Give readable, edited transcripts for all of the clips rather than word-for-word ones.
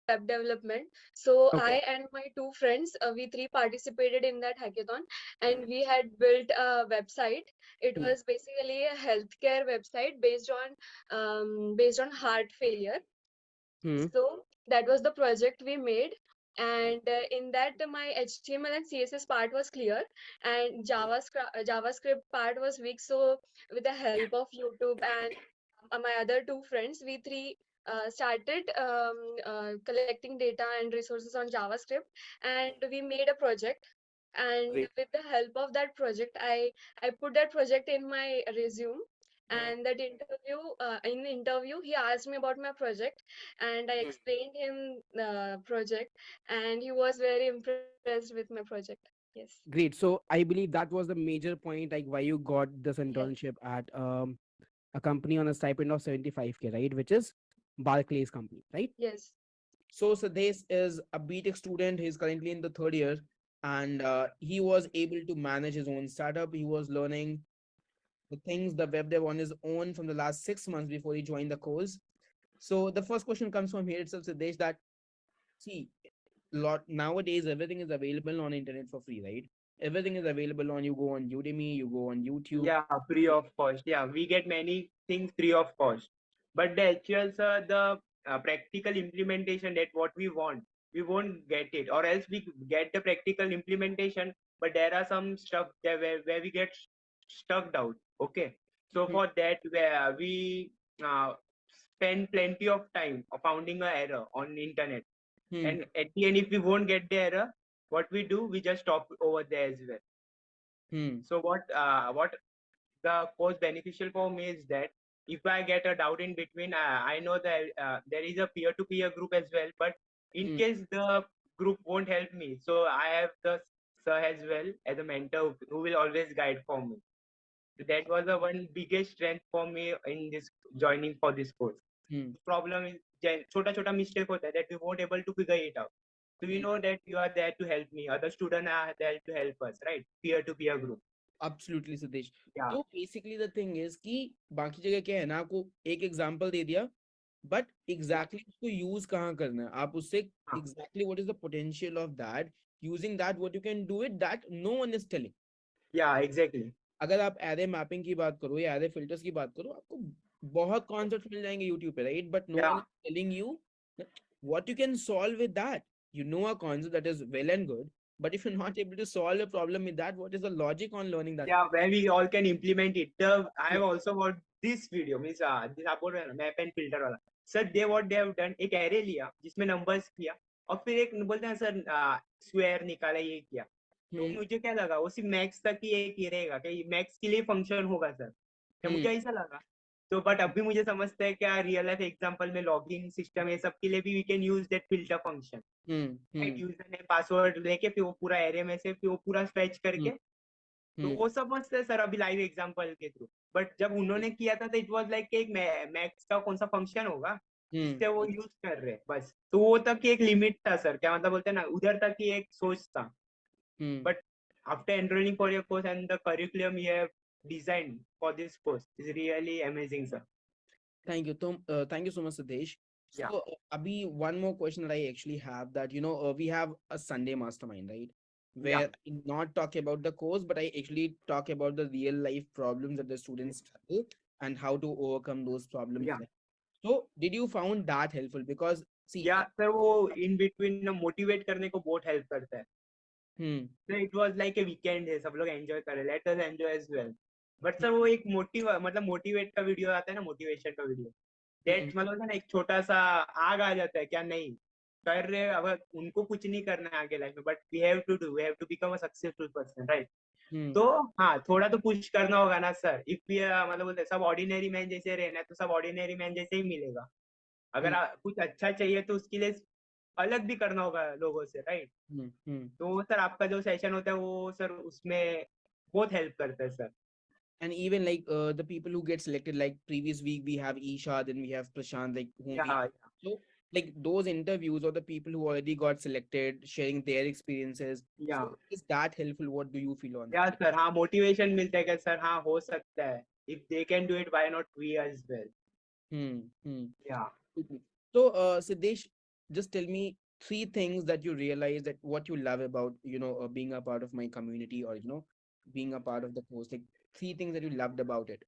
web development. So Okay. I and my two friends, we three participated in that hackathon, and we had built a website. It Hmm. was basically a healthcare website based on heart failure. Hmm. So that was the project we made. And in that, my HTML and CSS part was clear, and JavaScript part was weak. So with the help of YouTube and my other two friends, we three started collecting data and resources on JavaScript, and we made a project. And Great. with the help of that project, I put that project in my resume. And that interview, in the interview, he asked me about my project, and I explained him the project, and he was very impressed with my project. Yes. Great. So I believe that was the major point, like why you got this Yes. internship at a company on a stipend of 75K, right? Which is Barclays company, right? Yes. So Sadesh is a BTech student. He's currently in the third year, and he was able to manage his own startup. He was learning the things, the web dev on his own from the last 6 months before he joined the course. So the first question comes from here itself, Sadesh, that see, lot nowadays everything is available on internet for free, right? Everything is available on, you go on Udemy, you go on YouTube. Yeah, free of cost. Yeah, we get many things free of cost. But the actual, sir, the practical implementation that what we won't get it. Or else we get the practical implementation, but there are some stuff there where we get stuck out. Okay. So Hmm. for that, where we spend plenty of time of finding a error on internet. Hmm. And at the end, if we won't get the error, what we do, we just stop over there as well. Hmm. So what the course beneficial for me is that if I get a doubt in between, I know that there is a peer-to-peer group as well. But in Hmm. case the group won't help me, so I have the sir as well as a mentor who will always guide for me. So that was the one biggest strength for me in this joining for this course. Hmm. Problem is छोटा छोटा mistake होता है that we won't able to figure it out. So we Hmm. know that you are there to help me. Other students are there to help us, right? Peer-to-peer group. Absolutely, Satish. Yeah. तो basically the thing is कि बाकी जगह क्या है ना, आपको एक example दे दिया, बट Yeah. एग्जैक्टली उसको यूज कहाँ करना है, आप उससे exactly what is the potential of that, using that what you can do it, that no one is telling. Yeah, exactly. अगर आप एरे मैपिंग की बात करो या एरे फिल्टर्स की बात करो, आपको बहुत कॉन्सेप्ट्स मिल जाएंगे यूट्यूब पे, right? But no one Yeah, is telling you what you can solve with that. You know a concept, that is well and good, but if you're not able to solve a problem with that, what is the logic on learning that? yeah, where we all can implement it. I Yeah. have also watched this video, means this about map and filter वाला. Sir, what they have done, एक array लिया जिसमें numbers किया और फिर एक बोलते हैं सर square निकाला ये किया. तो Hmm. मुझे क्या लगा वो सिर्फ मैक्स तक ही एक ही रहेगा कि मैक्स के लिए फंक्शन होगा सर, क्या Hmm. मुझे ऐसा लगा. तो बट अभी मुझे समझता है क्या रियल लाइफ एग्जांपल में लॉगिन सिस्टम ये सब के लिए भी we can use that filter function. Hmm. Right, Hmm. User ने पासवर्ड लेके फिर वो पूरा एरे में से फिर वो पूरा फेच Hmm. करके. तो Hmm. वो समझते हैं सर अभी लाइव एग्जांपल के थ्रू. बट जब उन्होंने किया था तो इट वाज लाइक एक मैक्स का कौन सा फंक्शन होगा Hmm. जिससे वो यूज कर रहे हैं बस. तो वो तक की एक लिमिट था सर, क्या मतलब बोलते हैं ना उधर तक की एक सोच था. Hmm. But after enrolling for your course and the curriculum you have designed for this course is really amazing sir. Thank you. Thank you so much, Sadesh. या So, Abhi, one more question that I actually have, that, we have a Sunday mastermind, right? या Where I not talk about the course, but I actually talk about the real life problems that the students struggle and how to overcome those problems. या So, did you found that helpful? Because, see, या sir वो in between motivate करने को बहुत help करता है. hmm, So it was like a weekend है, सब लोग एंजॉय कर रहे, let us enjoy as well. But sir वो एक मतलब मोटिवेट का वीडियो आता है ना, मोटिवेशन का वीडियो, hmm, डेट मतलब ना एक छोटा सा आग आ जाता है क्या नहीं कर रहे, अगर उनको कुछ नहीं करना है आगे लाइफ में, but we have to become a successful person, right. hmm, तो हाँ, थोड़ा तो पुश करना होगा ना सर. इफ मतलब बोलते हैं, सब ऑर्डिनरी मैन जैसे रहना है तो सब ऑर्डिनरी मैन जैसे ही मिलेगा. hmm, अगर कुछ अच्छा चाहिए तो उसके लिए अलग भी करना होगा लोगों से, राइट. hmm, hmm. तो सर आपका जो सेशन होता है वो सर उसमें बहुत हेल्प करता है sir. And even like the people who get selected, like previous week we have Isha, then we have Prashant, like whom we, या so like those interviews or the people who already got selected sharing their experiences. या So is that helpful? What do you feel on that? या sir हाँ, motivation मिलता है कि sir हाँ हो सकता है. If they can do it why not we as well. Hmm. Hmm. या Okay. So, Siddesh, just tell me three things that you realize that what you love about, being a part of my community, or, being a part of the course. Like three things that you loved about it.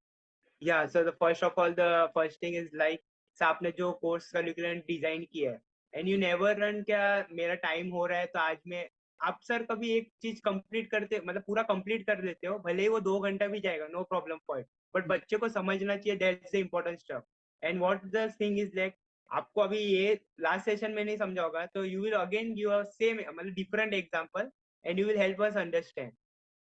Yeah, so the first of all, the first thing is like आपने जो course curriculum design किया है and you never run क्या मेरा time हो रहा है तो आज मैं आप सर कभी एक चीज कंप्लीट करते मतलब पूरा कंप्लीट कर देते हो भले ही वो 2 घंटा भी जाएगा no problem for it but बच्चे को समझना चाहिए that's the important stuff and what the thing is like आपको अभी ये लास्ट सेशन में नहीं समझा होगा तो you will again give a same मतलब different example and you will help us understand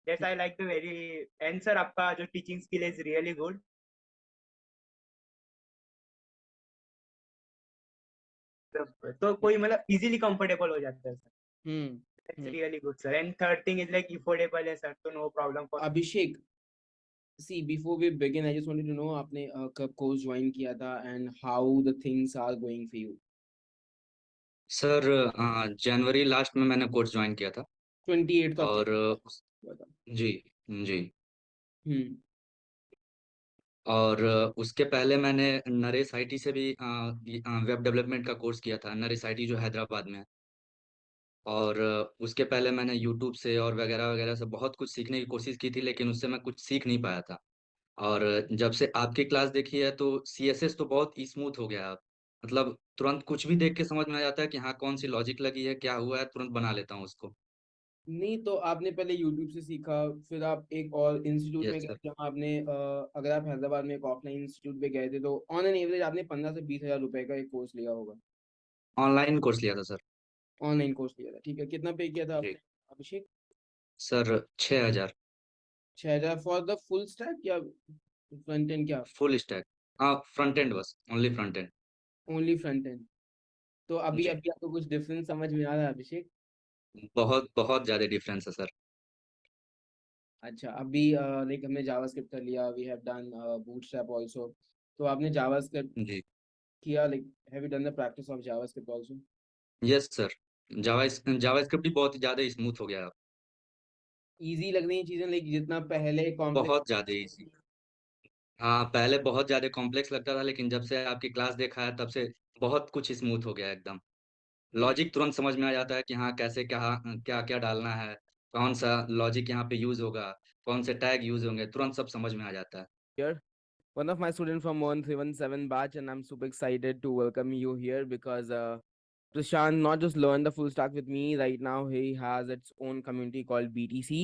that's I like the very answer आपका जो teaching skill is really good तो कोई मतलब इजीली कंफर्टेबल हो जाता है sir Hmm. That's really good sir and third thing is like affordable है sir तो no problem for Abhishek, see, before we begin, I just wanted to know आपने कब कोर्स ज्वाइन किया था and how the things are going for you. Sir January last में मैंने course join किया था 28th of और January. जी जी Hmm. और उसके पहले मैंने नरेश आईटी से भी वेब डेवलपमेंट का कोर्स किया था, नरेश आईटी जो हैदराबाद में है। और उसके पहले मैंने यूट्यूब से और वगैरह वगैरह से बहुत कुछ सीखने की कोशिश की थी, लेकिन उससे मैं कुछ सीख नहीं पाया था। और जब से आपकी क्लास देखी है तो सीएसएस तो बहुत स्मूथ हो गया। मतलब तुरंत कुछ भी देख के समझ में आ जाता है कि हाँ कौन सी लॉजिक लगी है, क्या हुआ है, तुरंत बना लेता हूँ उसको। नहीं तो आपने पहले यूट्यूब से सीखा, फिर आप एक और इंस्टीट्यूट में यस गए सर। जहाँ आपने अगर आप हैदराबाद में एक ऑफलाइन इंस्टीट्यूट पे गए थे तो ऑन एन एवरेज आपने 15 से 20 हजार रुपए का एक कोर्स लिया होगा। ऑनलाइन कोर्स लिया था सर। ऑनलाइन कोर्स लिया था, ठीक है। कितना पे किया था जी आपने, अभिषेक? सर 6,000। 6 हजार फॉर द फुल स्टैक या फ्रंट एंड, क्या? Full stack. हाँ फ्रंट एंड, बस only front end. Only front end. तो अभी जी अभी आपको कुछ डिफरेंस समझ में आ रहा है, अभिषेक? बहुत बहुत ज्यादा डिफरेंस है सर। अच्छा, अभी लाइक हमने जावास्क्रिप्ट कर लिया, we have done Bootstrap also. तो आपने जावास्क्रिप्ट जी किया, like have you done the practice of JavaScript also? Yes sir. Java JavaScript भी बहुत ज्यादा स्मूथ हो गया। इजी लग रही हैं चीजें, लाइक जितना पहले कॉम्प्लेक्स? बहुत ज्यादा इजी। हाँ पहले बहुत ज्यादा कॉम्प्लेक्स लगता था, लेकिन जब से आपकी क्लास देखा है तब से बहुत कुछ स्मूथ हो गया एकदम। लॉजिक तुरंत समझ में आ जाता है कि हाँ कैसे क्या क्या क्या डालना है, कौन सा लॉजिक यहाँ पे यूज होगा, कौन से टैग यूज होंगे, तुरंत सब समझ में आ जाता है। Here, one of my students from 1317 batch, and I'm super excited to welcome you here because Prashant not just learned the full stack with me. Right now, he has its own community called BTC,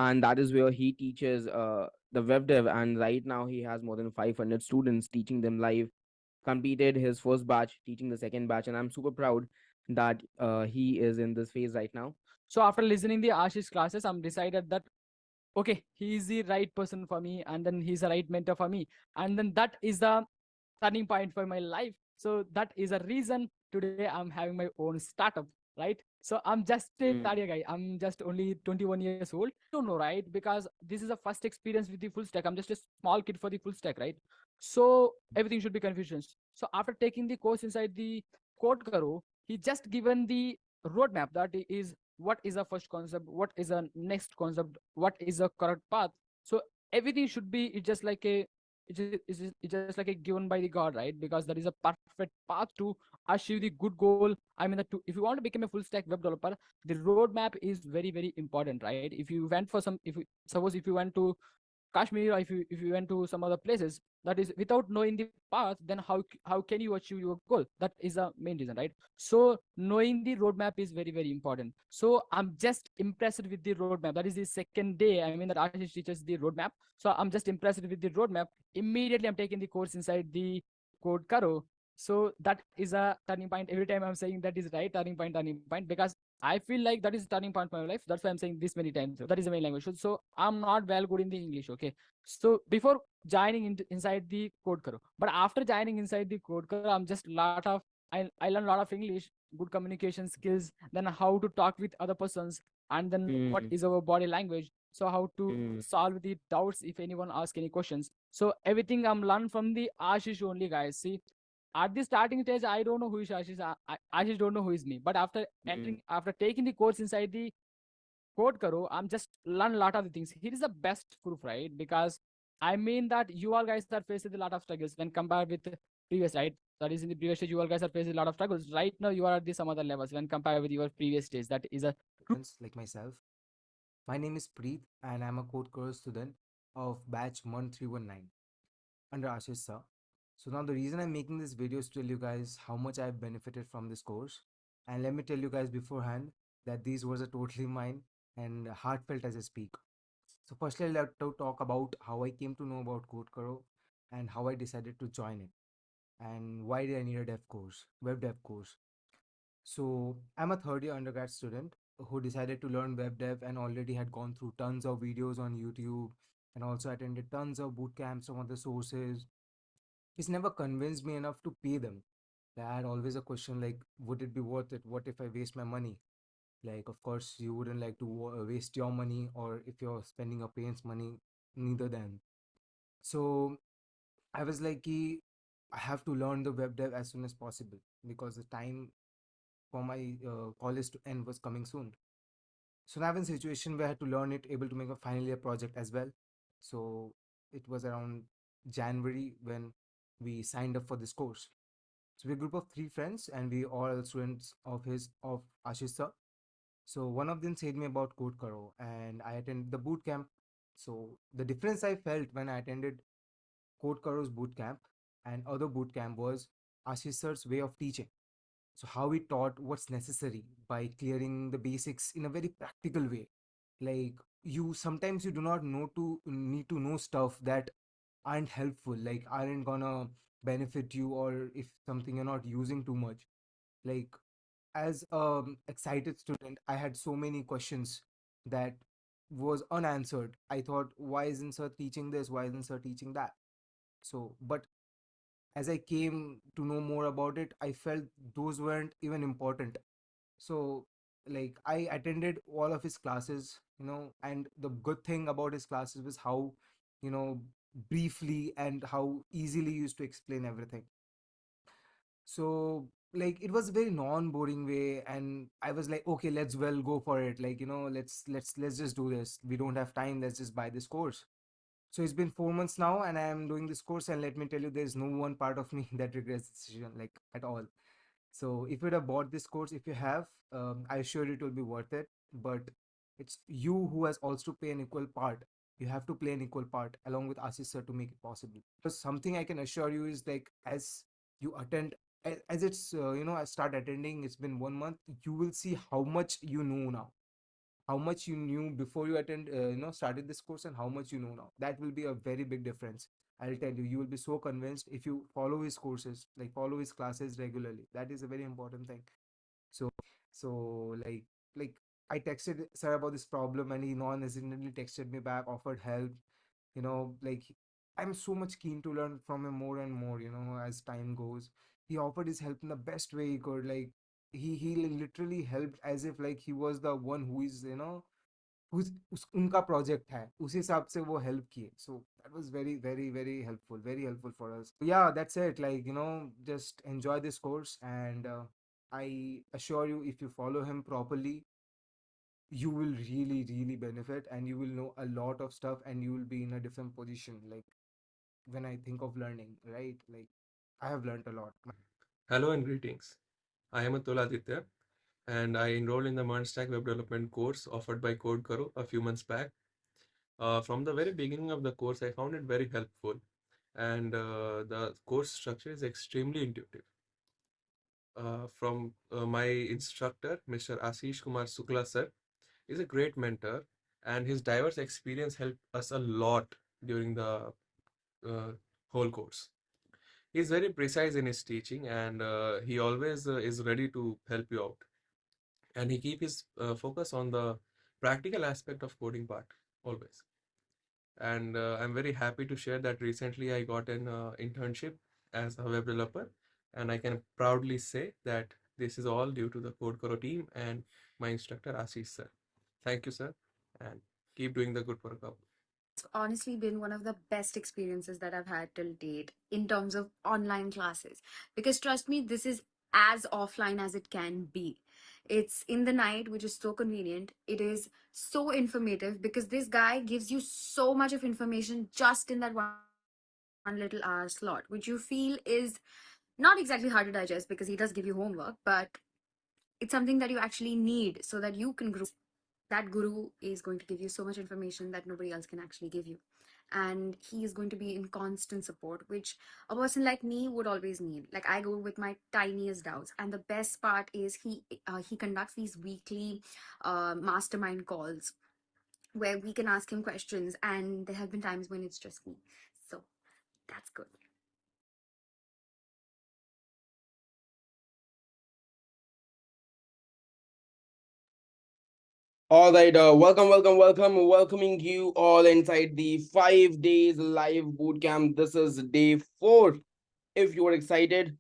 and that is where he teaches the web dev. And right now, he has more than 500 students teaching them live. Completed his first batch, teaching the second batch, and I'm super proud that he is in this phase right now. So after listening the Ashish classes, I'm decided that okay, he is the right person for me, and then he's the right mentor for me, and then that is the turning point for my life. So that is a reason today I'm having my own startup, right? So I'm just a Mm. third year guy. I'm just only 21 years old. Don't know, right? Because this is the first experience with the full stack. I'm just a small kid for the full stack, right? So everything should be confusions. So after taking the course inside the Code Karo, he just given the roadmap that is what is the first concept, what is the next concept, what is the correct path. So everything should be it's just like a it's just like a given by the god, right? Because that is a perfect path to achieve the good goal. I mean that if you want to become a full stack web developer, the roadmap is very very important, right? If you went for some if you suppose if you went to Kashmir, or if you went to some other places, that is without knowing the path, then how can you achieve your goal? That is the main reason, right? So knowing the roadmap is very very important. So I'm just impressed with the roadmap. That is the second day. I mean that Ashish teaches the roadmap. So I'm just impressed with the roadmap. Immediately I'm taking the course inside the Code Karo. So that is a turning point. Every time I'm saying that is right, turning point, because I feel like that is turning point for my life. That's why I'm saying this many times. That is the main language. So I'm not well good in the English. Okay. So before joining inside the Code Karo, but after joining inside the Code Karo, I'm just lot of I learned a lot of English, good communication skills, then how to talk with other persons, and then what Mm. is our body language. So how to Mm. solve the doubts if anyone asks any questions. So everything I'm learned from the Ashish only, guys. See, at the starting stage, I don't know who is Ashish. Ashish don't know who is me. But after Mm. entering, after taking the course inside the Code Karo, I'm just learn a lot of the things. Here is the best proof, right? Because I mean that you all guys are facing a lot of struggles when compared with previous, right? That is in the previous stage, you all guys are facing a lot of struggles. Right now, you are at the some other levels when compared with your previous stage. That is a Friends like myself. My name is Preet and I'm a code course student of batch 1319 under Ashish sir. So now the reason I'm making this video is to tell you guys how much I've benefited from this course. And let me tell you guys beforehand that these words are totally mine and heartfelt as I speak. So firstly, I'd like to talk about how I came to know about Code Karo and how I decided to join it and why did I need a dev course, web dev course. So I'm a third year undergrad student who decided to learn web dev and already had gone through tons of videos on YouTube and also attended tons of boot camps from other sources. It's never convinced me enough to pay them. I had always a question like, would it be worth it? What if I waste my money? Like, of course, you wouldn't like to waste your money, or if you're spending your parents' money, neither then. So I was like, I have to learn the web dev as soon as possible because the time for my college to end was coming soon. So now I'm in a situation where I had to learn it, able to make a final year project as well. So it was around January when we signed up for this course. So we're a group of three friends and we all students of Ashish sir. So one of them said me about Code Karo and I attended the boot camp. So the difference I felt when I attended Code Karo's boot camp and other boot camp was Ashish sir's way of teaching. So how he taught what's necessary by clearing the basics in a very practical way. Like you sometimes you do not know to need to know stuff that aren't helpful, like aren't gonna benefit you, or if something you're not using too much. Like as excited student, I had so many questions that was unanswered. I thought, why isn't sir teaching this? Why isn't sir teaching that? So, but as I came to know more about it, I felt those weren't even important. So, like, I attended all of his classes, and the good thing about his classes was how, you know, briefly and how easily he used to explain everything. So, like, it was a very non-boring way, and I was like, okay, let's well go for it. Like, let's just do this. We don't have time. Let's just buy this course. So it's been 4 months now, and I am doing this course. And let me tell you, there's no one part of me that regrets the decision, like at all. So if you'd have bought this course, if you have, I assure you it will be worth it. But it's you who has also to play an equal part. You have to play an equal part along with Ashish sir to make it possible. Because something I can assure you is like as you attend, as it's I start attending. It's been 1 month. You will see how much you know now, how much you knew before you attend started this course and how much you know now. That will be a very big difference. I'll tell you, you will be so convinced if you follow his courses, like follow his classes regularly. That is a very important thing. So so like like I texted sir about this problem and he non-hesitantly texted me back, offered help. Like I'm so much keen to learn from him more and more, as time goes. He offered his help in the best way he could. Like he literally helped as if like he was the one who is, उनका project है उस हिसाब से वो help किए. So that was very very very helpful for us. Yeah, that's it. Like, just enjoy this course, and I assure you, if you follow him properly, you will really benefit, and you will know a lot of stuff, and you will be in a different position. Like when I think of learning, right? Like I have learned a lot. Hello and greetings. I am Atul Aditya and I enrolled in the MERN Web Development course offered by Code Karo a few months back. From the very beginning of the course, I found it very helpful, and the course structure is extremely intuitive. From my instructor, Mr. Ashish Kumar Sukla sir, is a great mentor, and his diverse experience helped us a lot during the uh, whole course. He's very precise in his teaching, and he always is ready to help you out. And he keep his focus on the practical aspect of coding part always. And I'm very happy to share that recently I got an internship as a web developer, and I can proudly say that this is all due to the Code Koro team and my instructor Ashish sir. Thank you, sir, and keep doing the good work out. Honestly been one of the best experiences that I've had till date in terms of online classes. Because trust me, this is as offline as it can be. It's in the night, which is so convenient. It is so informative because this guy gives you so much of information just in that 1 little hour slot, which you feel is not exactly hard to digest because he does give you homework, but it's something that you actually need so that you can grow. That guru is going to give you so much information that nobody else can actually give you. And he is going to be in constant support, which a person like me would always need. Like, I go with my tiniest doubts, and the best part is he conducts these weekly mastermind calls where we can ask him questions, and there have been times when it's just me. So that's good. All right, welcoming you all inside the 5 days live bootcamp. This is day 4. If you are excited,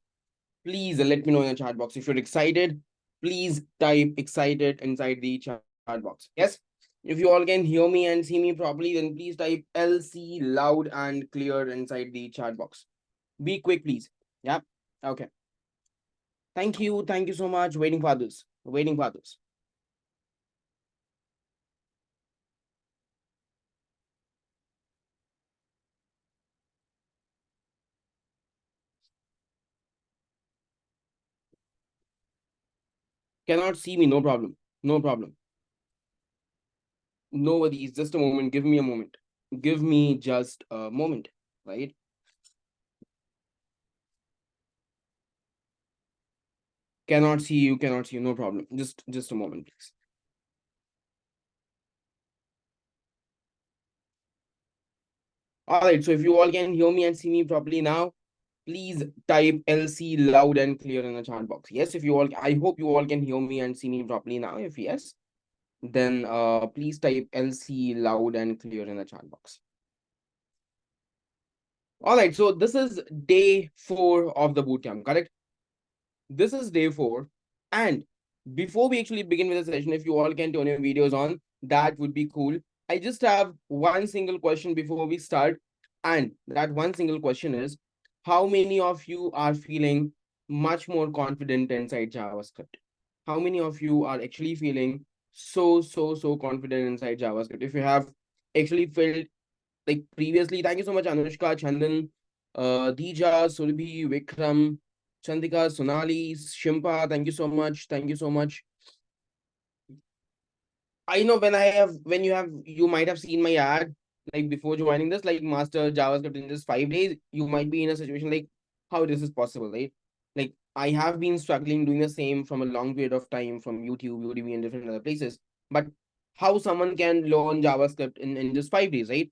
please let me know in the chat box. If you're excited, please type excited inside the chat box. Yes? If you all can hear me and see me properly, then please type LC loud and clear inside the chat box. Be quick, please. Yeah. Okay. Thank you. Thank you so much. Waiting for others. Waiting for others. Cannot see me, no problem. No problem. No worries. Just a moment. Give me a moment. Give me just a moment. Right? Cannot see you. Cannot see you. No problem. Just a moment, please. All right. So if you all can hear me and see me properly now, please type LC loud and clear in the chat box. Yes, if you all, I hope you all can hear me and see me properly now. If yes, then please type LC loud and clear in the chat box. All right, so this is day 4 of the bootcamp, correct? This is day 4. And before we actually begin with the session, if you all can turn your videos on, that would be cool. I just have one single question before we start. And that one single question is, how many of you are feeling much more confident inside JavaScript? How many of you are actually feeling so confident inside JavaScript? If you have actually felt like previously, thank you so much, Anushka, Chandan, Dija, Surabhi, Vikram, Chandika, Sonali, Shimpa, thank you so much. Thank you so much. I know you might have seen my ad like before joining this, like master JavaScript in just 5 days. You might be in a situation like how this is possible, right? Like I have been struggling doing the same from a long period of time from YouTube, Udemy, and different other places. But how someone can learn JavaScript in just 5 days, right?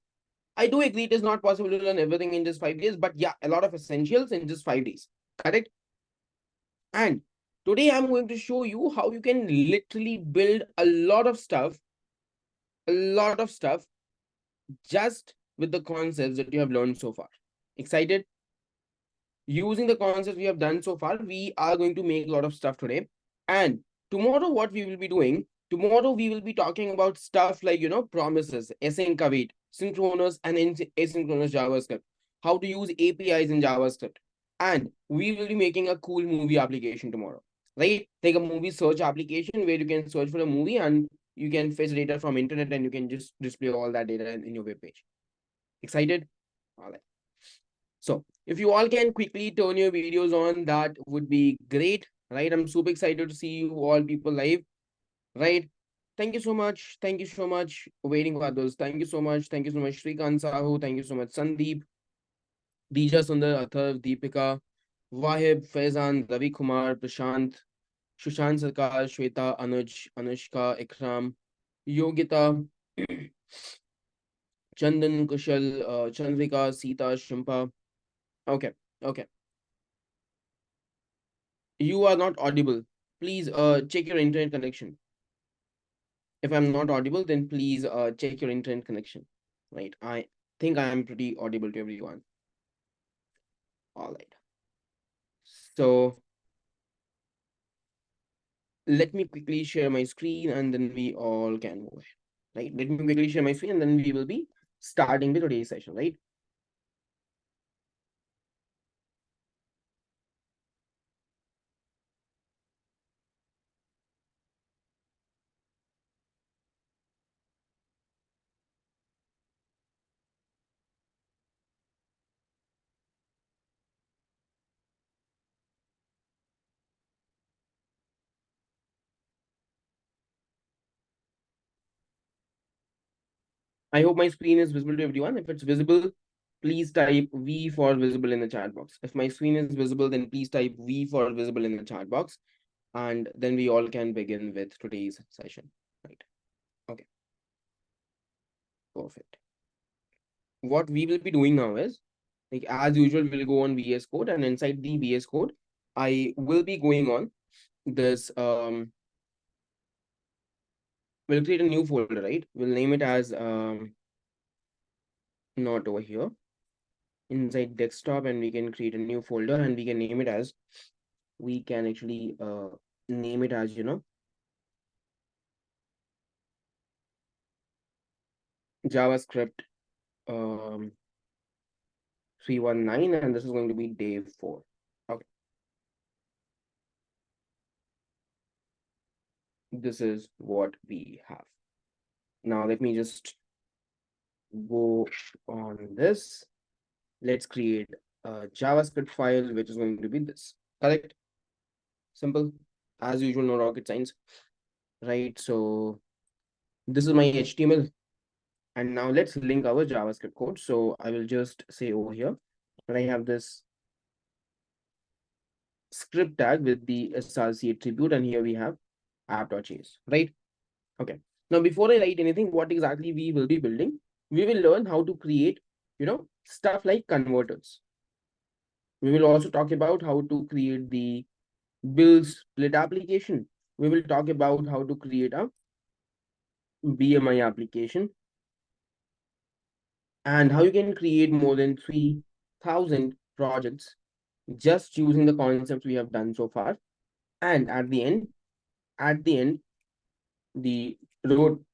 I do agree it is not possible to learn everything in just 5 days, but yeah, a lot of essentials in just 5 days. Correct? And today I'm going to show you how you can literally build a lot of stuff just with the concepts that you have learned so far. Excited? Using the concepts we have done so far, we are going to make a lot of stuff today. And tomorrow, what we will be doing, tomorrow we will be talking about stuff like, promises, async await, synchronous and asynchronous JavaScript, how to use APIs in JavaScript. And we will be making a cool movie application tomorrow, right? Like a movie search application where you can search for a movie and you can fetch data from internet and you can just display all that data in your web page. Excited? All right. So if you all can quickly turn your videos on, that would be great, right? I'm super excited to see you all people live, right? Thank you so much. Thank you so much. Waiting for others. Thank you so much. Thank you so much, Shrikant Sahu. Thank you so much, Sandeep, Dija Sundar, Atharv, Deepika, Wahib, Faizan, Ravi Kumar, Prashant, Sushant Sarkar, Shweta, Anuj, Anushka, Ikram, Yogita, Chandan, Kushal, Chandrika, Sita, Shimpa. Okay, okay. You are not audible. Please check your internet connection. If I'm not audible, then please check your internet connection. Right. I think I am pretty audible to everyone. All right. So let me quickly share my screen and then we all can move ahead. Right. Let me quickly share my screen and then we will be starting with today's session, right? I hope my screen is visible to everyone. If it's visible, please type V for visible in the chat box. If my screen is visible, then please type V for visible in the chat box. And then we all can begin with today's session. Right. Okay. Perfect. What we will be doing now is, like as usual, we'll go on VS Code, and inside the VS Code, I will be going on this we'll create a new folder, right? We'll name it as not over here, inside desktop, and we can create a new folder, and we can name it as, we can actually name it as, JavaScript 319, and this is going to be day 4. Okay. This is what we have. Now let me just go on this. Let's create a JavaScript file, which is going to be this. Correct? Simple. As usual, no rocket science. Right? So this is my HTML. And now let's link our JavaScript code. So I will just say over here, and I have this script tag with the src attribute, and here we have app.js, right? Okay. Now, before I write anything, what exactly we will be building, we will learn how to create, stuff like converters. We will also talk about how to create the build split application. We will talk about how to create a BMI application, and how you can create more than 3,000 projects just using the concepts we have done so far. And at the end, the road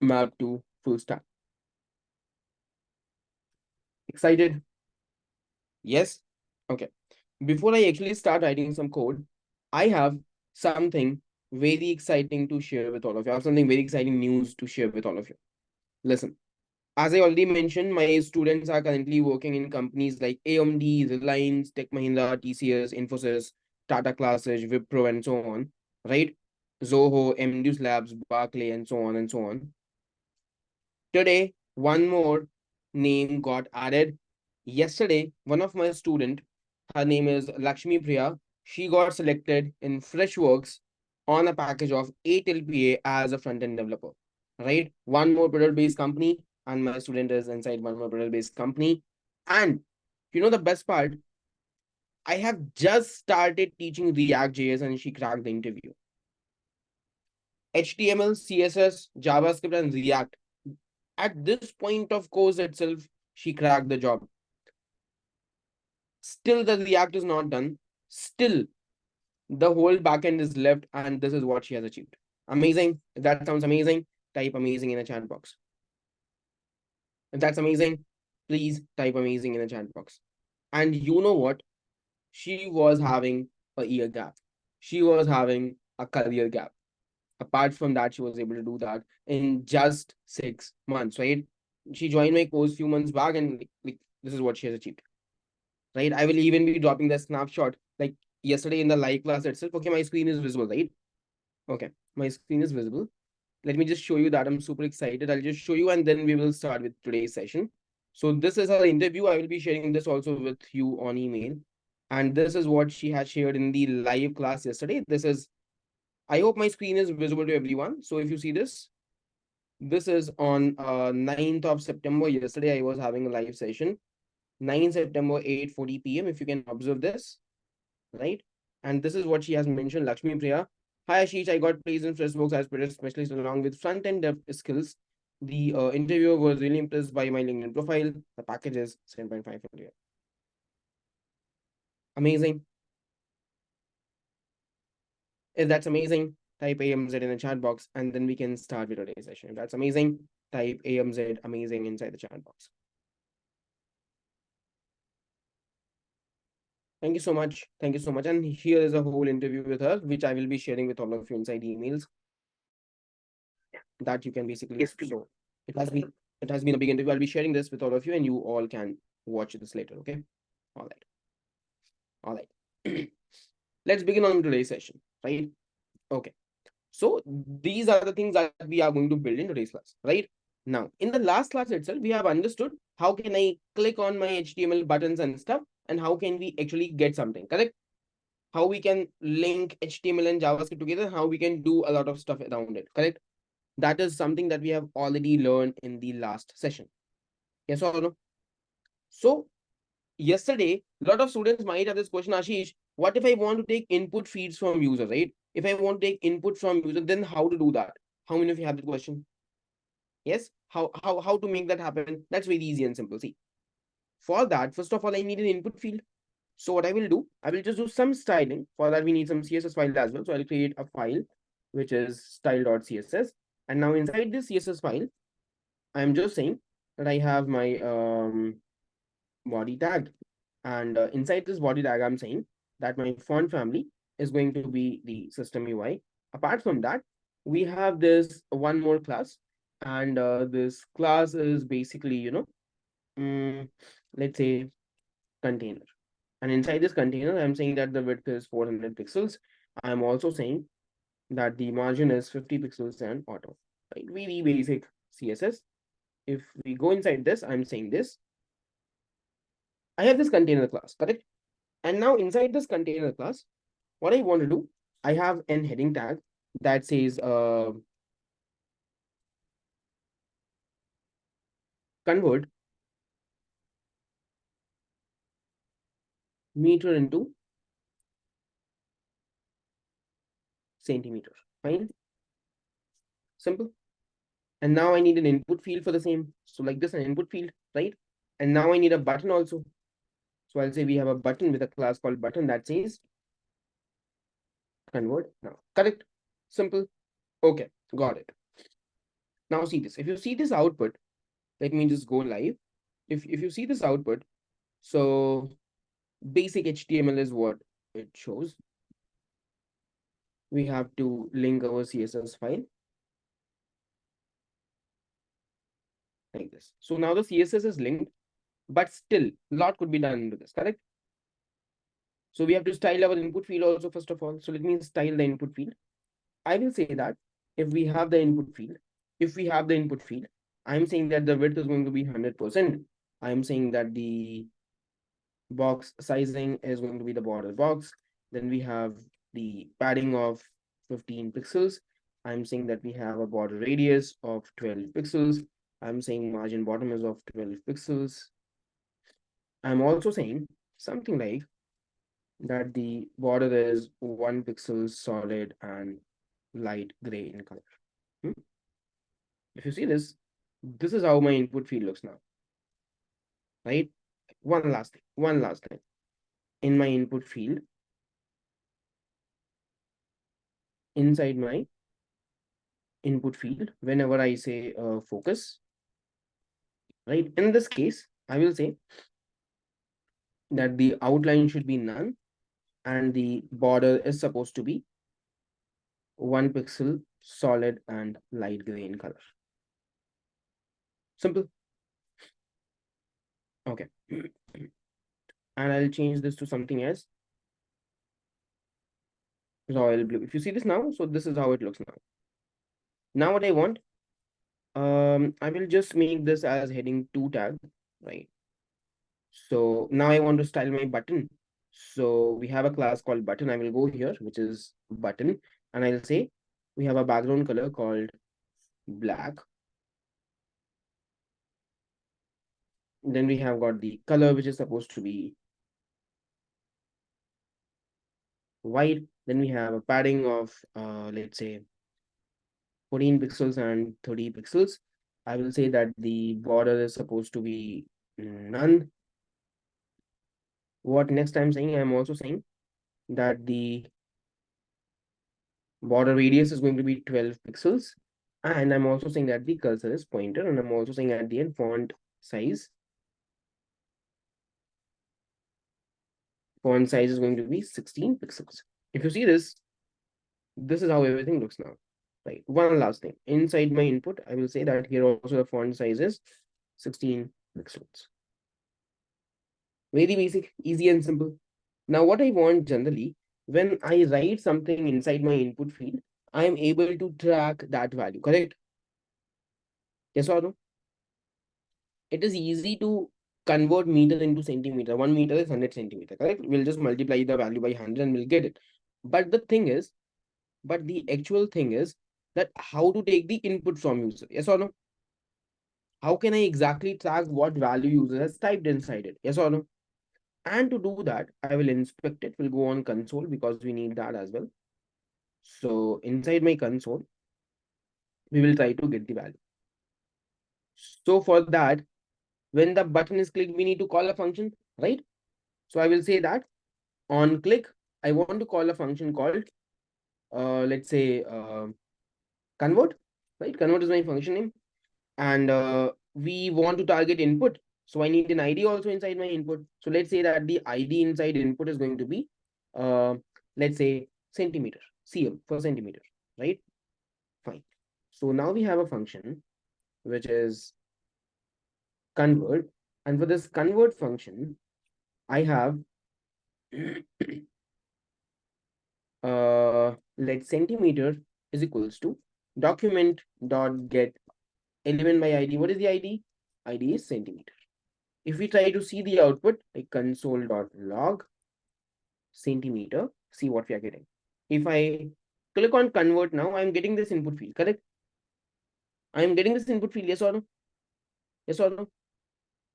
map to full stack. Excited? Yes? Okay. Before I actually start writing some code, I have something very exciting to share with all of you. I have something very exciting news to share with all of you. Listen, as I already mentioned, my students are currently working in companies like AMD, Reliance, Tech Mahindra, TCS, Infosys, Tata Classes, Wipro, and so on, right? Zoho, Mdus Labs, Barclay, and so on and so on. Today, one more name got added. Yesterday, one of my student, her name is Lakshmi Priya, she got selected in Freshworks on a package of 8 LPA as a front-end developer, right? One more product-based company, and my student is inside one more product-based company. And the best part, I have just started teaching React.js and she cracked the interview. HTML, CSS, JavaScript, and React. At this point of course itself, she cracked the job. Still, the React is not done. Still, the whole backend is left, and this is what she has achieved. Amazing. If that sounds amazing, type amazing in the chat box. If that's amazing, please type amazing in the chat box. And you know what? She was having a year gap. She was having a career gap. Apart from that, she was able to do that in just 6 months, right? She joined my course a few months back, and like this is what she has achieved, right? I will even be dropping the snapshot like yesterday in the live class itself. Okay, my screen is visible, right? Okay, my screen is visible. Let me just show you that. I'm super excited. I'll just show you, and then we will start with today's session. So this is her interview. I will be sharing this also with you on email. And this is what she had shared in the live class yesterday. This is, I hope my screen is visible to everyone. So if you see this is on 9th of September. Yesterday, I was having a live session. 9 September, 8:40 p.m. If you can observe this, right? And this is what she has mentioned, Lakshmi Priya. Hi, Ashish, I got placed in Freshworks as product specialist along with front-end dev skills. The interviewer was really impressed by my LinkedIn profile. The package is 7.5 million. Amazing. If that's amazing, type AMZ in the chat box, and then we can start with today's session. If that's amazing, type AMZ amazing inside the chat box. Thank you so much. Thank you so much. And here is a whole interview with her, which I will be sharing with all of you inside emails. That you can basically so it has been a big interview. I'll be sharing this with all of you, and you all can watch this later. Okay. All right. Let's begin on today's session, right? Okay. So these are the things that we are going to build in today's class, right? Now, in the last class itself, we have understood how can I click on my HTML buttons and stuff, and how can we actually get something, correct? How we can link HTML and JavaScript together, how we can do a lot of stuff around it, correct? That is something that we have already learned in the last session. Yes or no? So yesterday, a lot of students might have this question, Ashish, what if I want to take input feeds from user, right? If I want to take input from user, then how to do that? How many of you have the question? Yes, how to make that happen? That's very easy and simple. See, for that, first of all, I need an input field. So what I will do, I will just do some styling. For that, we need some CSS file as well. So I'll create a file, which is style.css. And now inside this CSS file, I'm just saying that I have my body tag. And inside this body tag, I'm saying that my font family is going to be the system UI. Apart from that, we have this one more class. And this class is basically, let's say container. And inside this container, I'm saying that the width is 400 pixels. I'm also saying that the margin is 50 pixels and auto, right? Very basic CSS. If we go inside this, I'm saying this. I have this container class, correct? And now inside this container class, what I want to do, I have an heading tag that says convert meter into centimeter. Fine. Simple. And now I need an input field for the same. So like this, an input field, right? And now I need a button also. So I'll say we have a button with a class called button that says convert now. Correct? Simple. Okay, got it. Now see this. If you see this output, let me just go live. If you see this output, so basic HTML is what it shows. We have to link our CSS file like this. So now the CSS is linked, but still a lot could be done into this, correct? So we have to style our input field also, first of all. So let me style the input field. I will say that if we have the input field, I'm saying that the width is going to be 100%. I'm saying that the box sizing is going to be the border box. Then we have the padding of 15 pixels. I'm saying that we have a border radius of 12 pixels. I'm saying margin bottom is of 12 pixels. I'm also saying something like that the border is 1 pixel solid and light gray in color. If you see this, this is how my input field looks now, right? One last thing. In my input field, inside my input field, whenever I say focus, right? In this case, I will say that the outline should be none and the border is supposed to be 1 pixel solid and light gray in color. Simple. Okay. And I'll change this to something else. Royal blue. If you see this now, so this is how it looks now. Now what I want, I will just make this as heading 2 tag, right? So now I want to style my button. So we have a class called button. I will go here, which is button, and I'll say we have a background color called black. Then we have got the color, which is supposed to be white. Then we have a padding of, let's say, 14 pixels and 30 pixels. I will say that the border is supposed to be none. What next I'm saying, I'm also saying that the border radius is going to be 12 pixels. And I'm also saying that the cursor is pointer. And I'm also saying at the end font size. Font size is going to be 16 pixels. If you see this, this is how everything looks now. Right. One last thing. Inside my input, I will say that here also the font size is 16 pixels. Very basic, easy and simple. Now what I want generally, when I write something inside my input field, I am able to track that value, correct? Yes or no? It is easy to convert meter into centimeter. 1 meter is 100 centimeter, correct? We'll just multiply the value by 100 and we'll get it. But the actual thing is that how to take the input from user. Yes or no? How can I exactly track what value user has typed inside it? Yes or no? And to do that, I will inspect it. We'll go on console because we need that as well. So inside my console, we will try to get the value. So for that, when the button is clicked, we need to call a function, right? So I will say that on click, I want to call a function called, let's say, convert, right? Convert is my function name. And we want to target input. So I need an ID also inside my input. So let's say that the ID inside input is going to be, let's say, centimeter, cm for centimeter, right? Fine. So now we have a function which is convert. And for this convert function, I have let centimeter is equals to document dot get element by ID. What is the ID? ID is centimeter. If we try to see the output, like console.log centimeter, see what we are getting. If I click on convert now, I'm getting this input field, correct? I'm getting this input field, yes or no? Yes or no?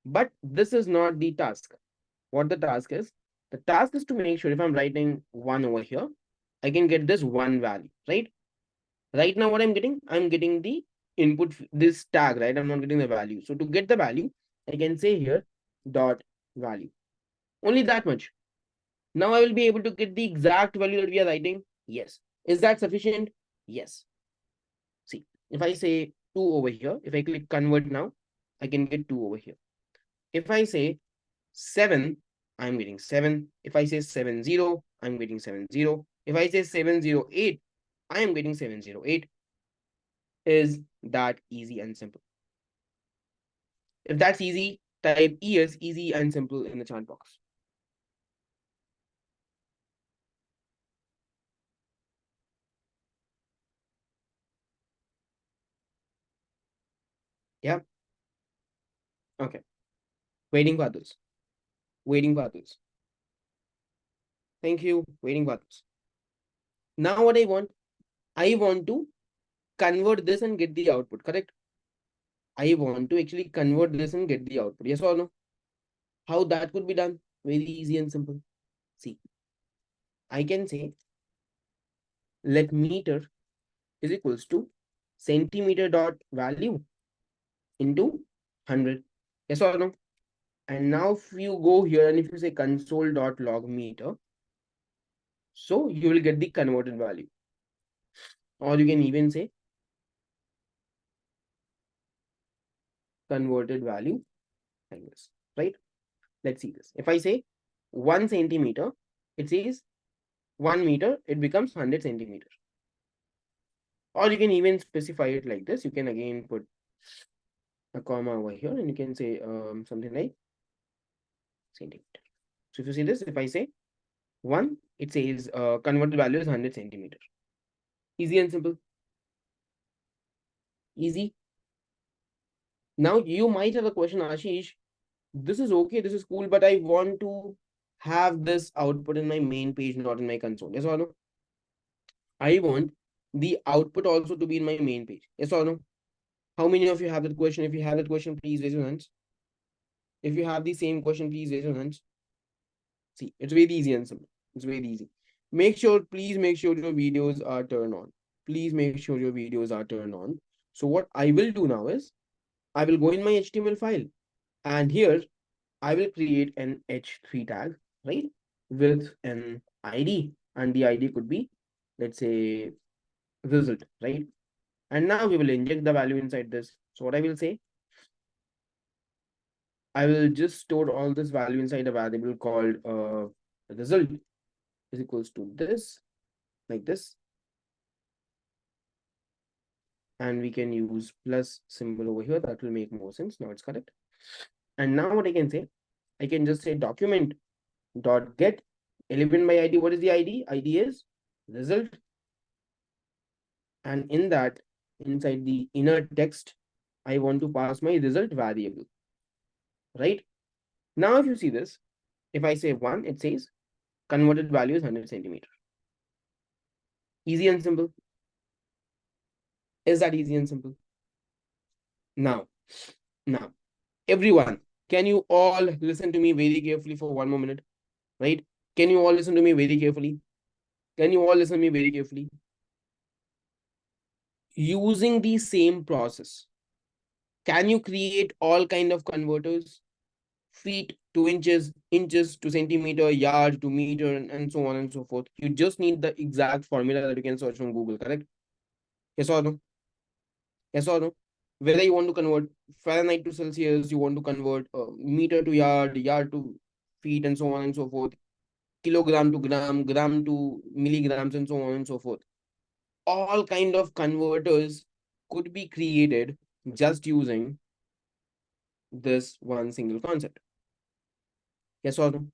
But this is not the task. What the task is? The task is to make sure if I'm writing 1 over here, I can get this 1 value, right? Right now, what I'm getting the input, this tag, right? I'm not getting the value. So to get the value, I can say here dot value. Only that much. Now I will be able to get the exact value that we are writing. Yes. Is that sufficient? Yes. See, if I say 2 over here, if I click convert now, I can get 2 over here. If I say 7, I'm getting 7. If I say 70, I'm getting 70. If I say 708, I am getting 708. Is that easy and simple? If that's easy, type ES, easy and simple in the chat box. Yeah. Okay. Waiting for others. Waiting for others. Thank you. Waiting for others. Now what I want to convert this and get the output, correct? I want to actually convert this and get the output. Yes or no? How that could be done? Very easy and simple. See, I can say let meter is equals to centimeter dot value into 100. Yes or no? And now if you go here and if you say console.log meter, so you will get the converted value. Or you can even say converted value like this, right? Let's see this. If I say 1 centimeter, it says 1 meter, it becomes 100 centimeter. Or you can even specify it like this. You can again put a comma over here and you can say something like centimeter. So if you see this, if I say 1, it says converted value is 100 centimeter. Easy and simple. Easy. Now you might have a question, Ashish. This is okay, this is cool, but I want to have this output in my main page, not in my console. Yes or no? I want the output also to be in my main page. Yes or no? How many of you have that question? If you have that question, please raise your hands. If you have the same question, please raise your hands. See, it's very easy and simple. It's very easy. Please make sure your videos are turned on. Please make sure your videos are turned on. So what I will do now is, I will go in my HTML file and here I will create an H3 tag, right? With an ID, and the ID could be, let's say, result, right? And now we will inject the value inside this. So what I will say, I will just store all this value inside a variable called result is equals to this, like this. And we can use plus symbol over here. That will make more sense. Now it's correct. And now what I can say, I can just say document dot get element by ID. What is the ID? ID is result. And in that, inside the inner text, I want to pass my result variable, right? Now, if you see this, if I say 1, it says converted value is 100 centimeter. Easy and simple. Is that easy and simple? Now, everyone, can you all listen to me very carefully for 1 more minute, right? Can you all listen to me very carefully? Can you all listen to me very carefully? Using the same process, can you create all kind of converters? Feet to inches, inches to centimeter, yard to meter, and so on and so forth. You just need the exact formula that you can search from Google, correct? Yes or no? Yes or no? Whether you want to convert Fahrenheit to Celsius, you want to convert meter to yard, yard to feet, and so on and so forth, kilogram to gram, gram to milligrams, and so on and so forth. All kind of converters could be created just using this one single concept. Yes or no?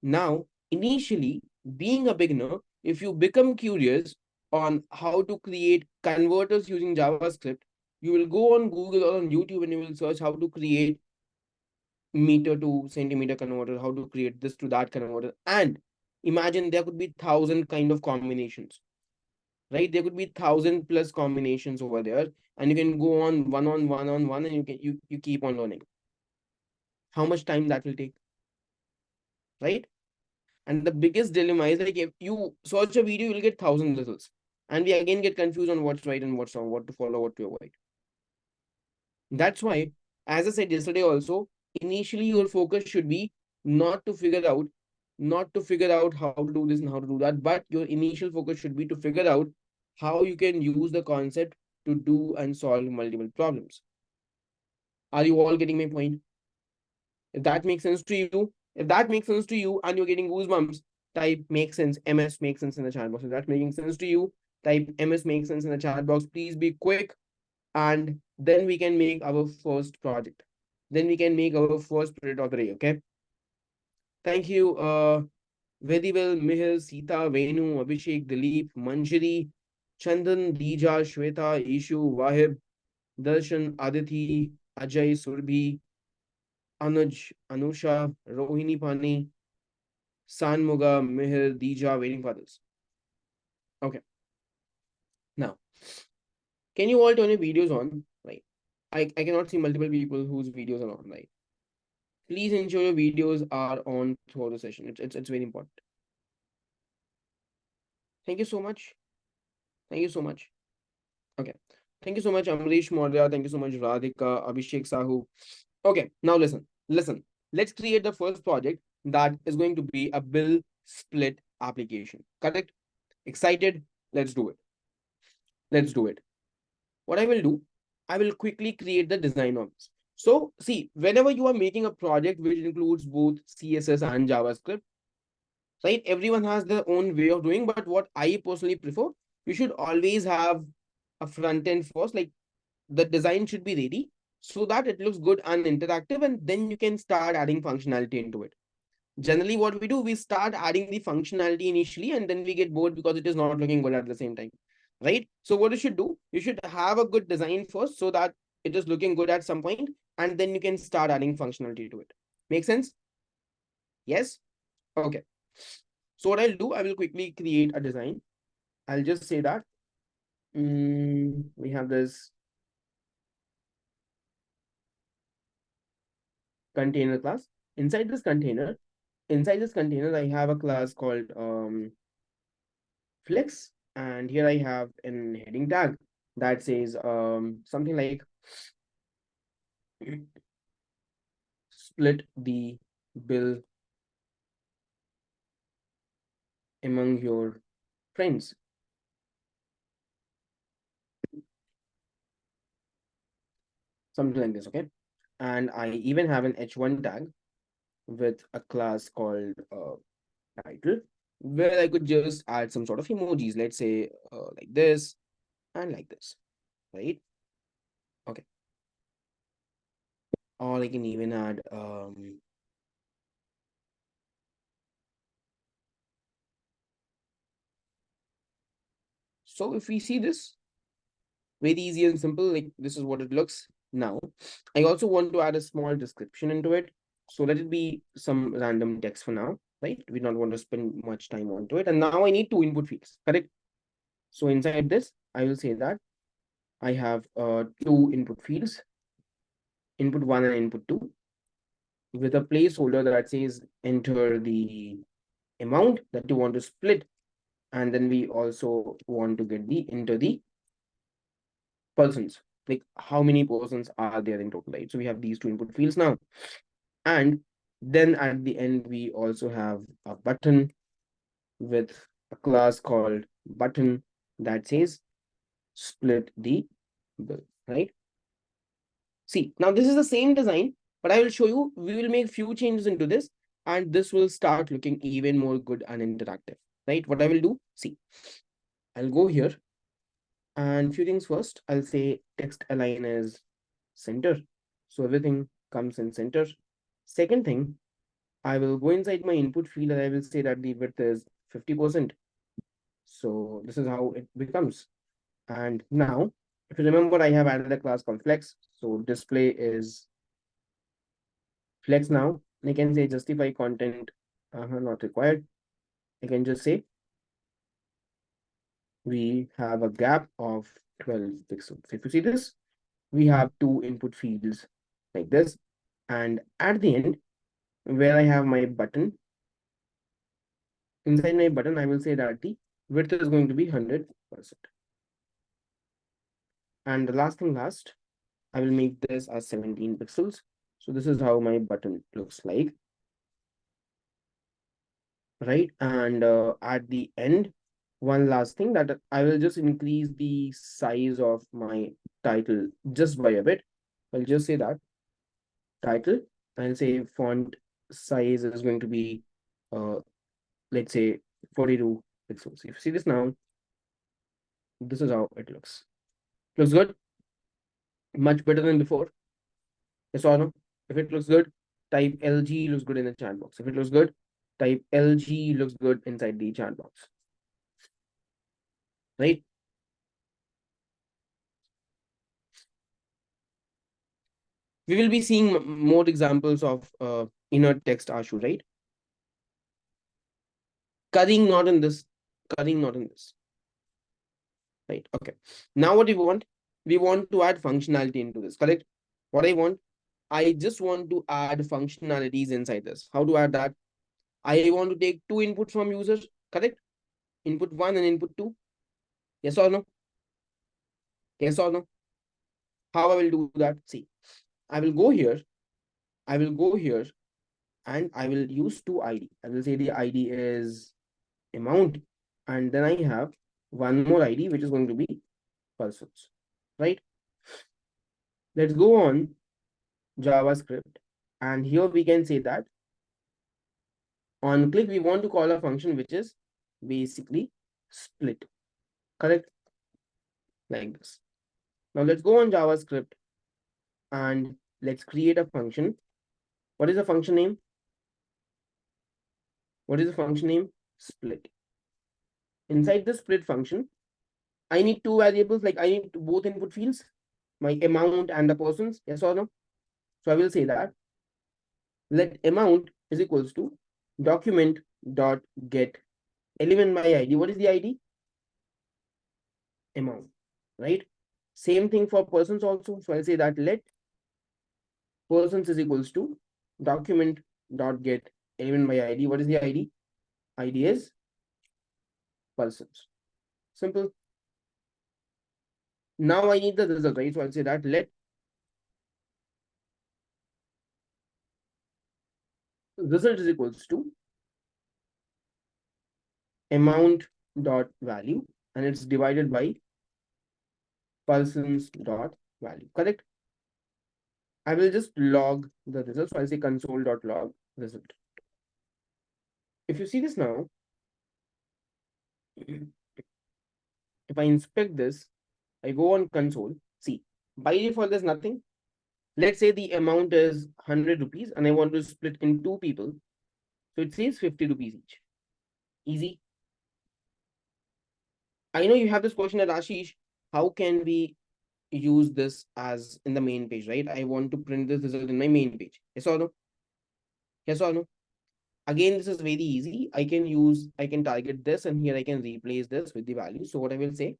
Now, initially, being a beginner, if you become curious on how to create converters using JavaScript, you will go on Google or on YouTube and you will search how to create meter to centimeter converter, how to create this to that converter. And imagine there could be 1,000 kind of combinations, right? There could be 1,000 plus combinations over there, and you can go on one, and you keep on learning. How much time that will take, right? And the biggest dilemma is like if you search a video, you'll get 1,000 results. And we again get confused on what's right and what's wrong, what to follow, what to avoid. That's why, as I said yesterday also, initially your focus should be not to figure out, how to do this and how to do that, but your initial focus should be to figure out how you can use the concept to do and solve multiple problems. Are you all getting my point? If that makes sense to you, and you're getting goosebumps, type make sense, MS makes sense in the chat box. If that's making sense to you, type MS makes sense in the chat box. Please be quick, and then we can make our first project. Then we can make our first project of the day, okay? Thank you. Very well, Mihir, Sita, Venu, Abhishek, Dilip, Manjari, Chandan, Dija, Shweta, Ishu, Wahib, Darshan, Aditi, Ajay, Surbhi, Anuj, Anusha, Rohini Pani, Sanmuga, Mihir, Dija, waiting for this. Okay. Now, can you all turn your videos on? Right. I cannot see multiple people whose videos are on, right? Please ensure your videos are on throughout the session. It's very important. Thank you so much. Thank you so much. Okay. Thank you so much, Amrish Maurya. Thank you so much, Radhika, Abhishek Sahu. Okay, now listen. Let's create the first project that is going to be a bill split application. Correct? Excited? Let's do it. What I will do, I will quickly create the design of this. So see, whenever you are making a project which includes both CSS and JavaScript, right? Everyone has their own way of doing, but what I personally prefer, you should always have a front end first, like the design should be ready so that it looks good and interactive, and then you can start adding functionality into it. Generally, what we do, we start adding the functionality initially, and then we get bored because it is not looking good at the same time, right? So what you should do, you should have a good design first so that it is looking good at some point, and then you can start adding functionality to it. Make sense? Yes? Okay. So what I'll do, I will quickly create a design. I'll just say that we have this container class. Inside this container, I have a class called flex, and here I have an heading tag that says something like split the bill among your friends. Something like this, okay? And I even have an h1 tag with a class called title, where I could just add some sort of emojis, let's say like this and like this, right? Okay. Or I can even add so if we see this, Very easy and simple. Like this is what it looks now. I also want to add a small description into it. So let it be some random text for now, right? We don't want to spend much time onto it. And now I need two input fields, correct? So inside this, I will say that I have two input fields, input one and input two, with a placeholder that says enter the amount that you want to split. And then we also want to get the enter the persons, like how many persons are there in total, right? So we have these two input fields now. And then at the end, we also have a button with a class called button that says split the bill, right? See, now this is the same design, but I will show you, we will make few changes into this and this will start looking even more good and interactive, right? What I will do, see, I'll go here and few things first, I'll say text align as center. So everything comes in center. Second thing, I will go inside my input field and I will say that the width is 50%. So this is how it becomes. And now, if you remember, I have added a class called flex. So display is flex now. I can say justify content not required. I can just say we have a gap of 12 pixels. If you see this, we have two input fields like this. And at the end, where I have my button, inside my button, I will say that the width is going to be 100%. And the last thing last, I will make this as 17 pixels. So this is how my button looks like, right? And at the end, one last thing that I will just increase the size of my title just by a bit. I'll just say that title, I'll say font size is going to be, let's say 42 pixels. If you see this now, this is how it looks. Looks good? Much better than before? Yes or no? If it looks good, type LG looks good in the chat box. If it looks good, type LG looks good inside the chat box. Right? We will be seeing more examples of inner text Ashu, right? Cutting not in this, cutting not in this. Right, okay. Now what we want to add functionality into this, correct? What I just want to add functionalities inside this. How to add that? I want to take two inputs from users, correct? Input one and input two. Yes or no? Yes or no? How I will do that? See, I will go here and I will use two ID. I will say the ID is amount, and then I have one more ID which is going to be persons, right? Let's go on JavaScript, and here we can say that on click we want to call a function which is basically split, correct? Like this. Now let's go on JavaScript and let's create a function. What is the function name? What is the function name? Split. Inside the split function, I need two variables, like I need both input fields, my amount and the persons. Yes or no? So I will say that let amount is equals to document dot get element by ID. What is the ID? Amount, right? Same thing for persons also. So I'll say that let persons is equals to document dot get element by ID. What is the ID? ID is persons. Simple. Now I need the result, right? So I'll say that let result is equals to amount dot value, and it's divided by persons dot value, correct? I will just log the result. So I'll say console dot log result. If you see this now, if I inspect this, I go on console. See, by default, there's nothing. Let's say the amount is 100 rupees and I want to split in two people. So it says 50 rupees each. Easy. I know you have this question at Ashish, how can we use this as in the main page, right? I want to print this result in my main page. Yes or no? Yes or no? Again, this is very easy. I can target this, and here I can replace this with the value. So what I will say,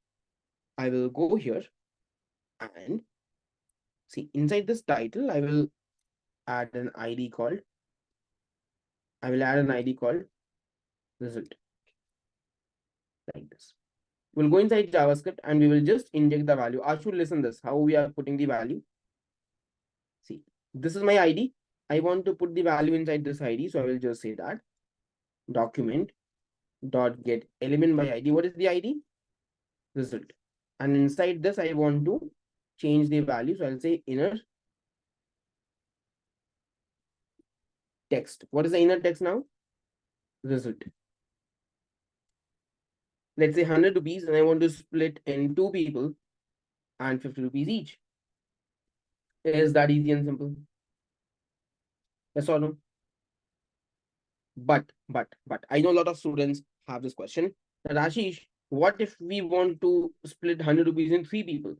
I will go here and see inside this title, I will add an ID called, result, like this. We'll go inside JavaScript and we will just inject the value. Ashu, listen this, how we are putting the value. See, this is my ID. I want to put the value inside this ID. So I will just say that document dot get element by ID. What is the ID? Result. And inside this, I want to change the value. So I'll say inner text. What is the inner text now? Result. Let's say 100 rupees, and I want to split in 2 people and 50 rupees each. Is that easy and simple? Yes or no? But I know a lot of students have this question that Ashish, what if we want to split 100 rupees in 3 people?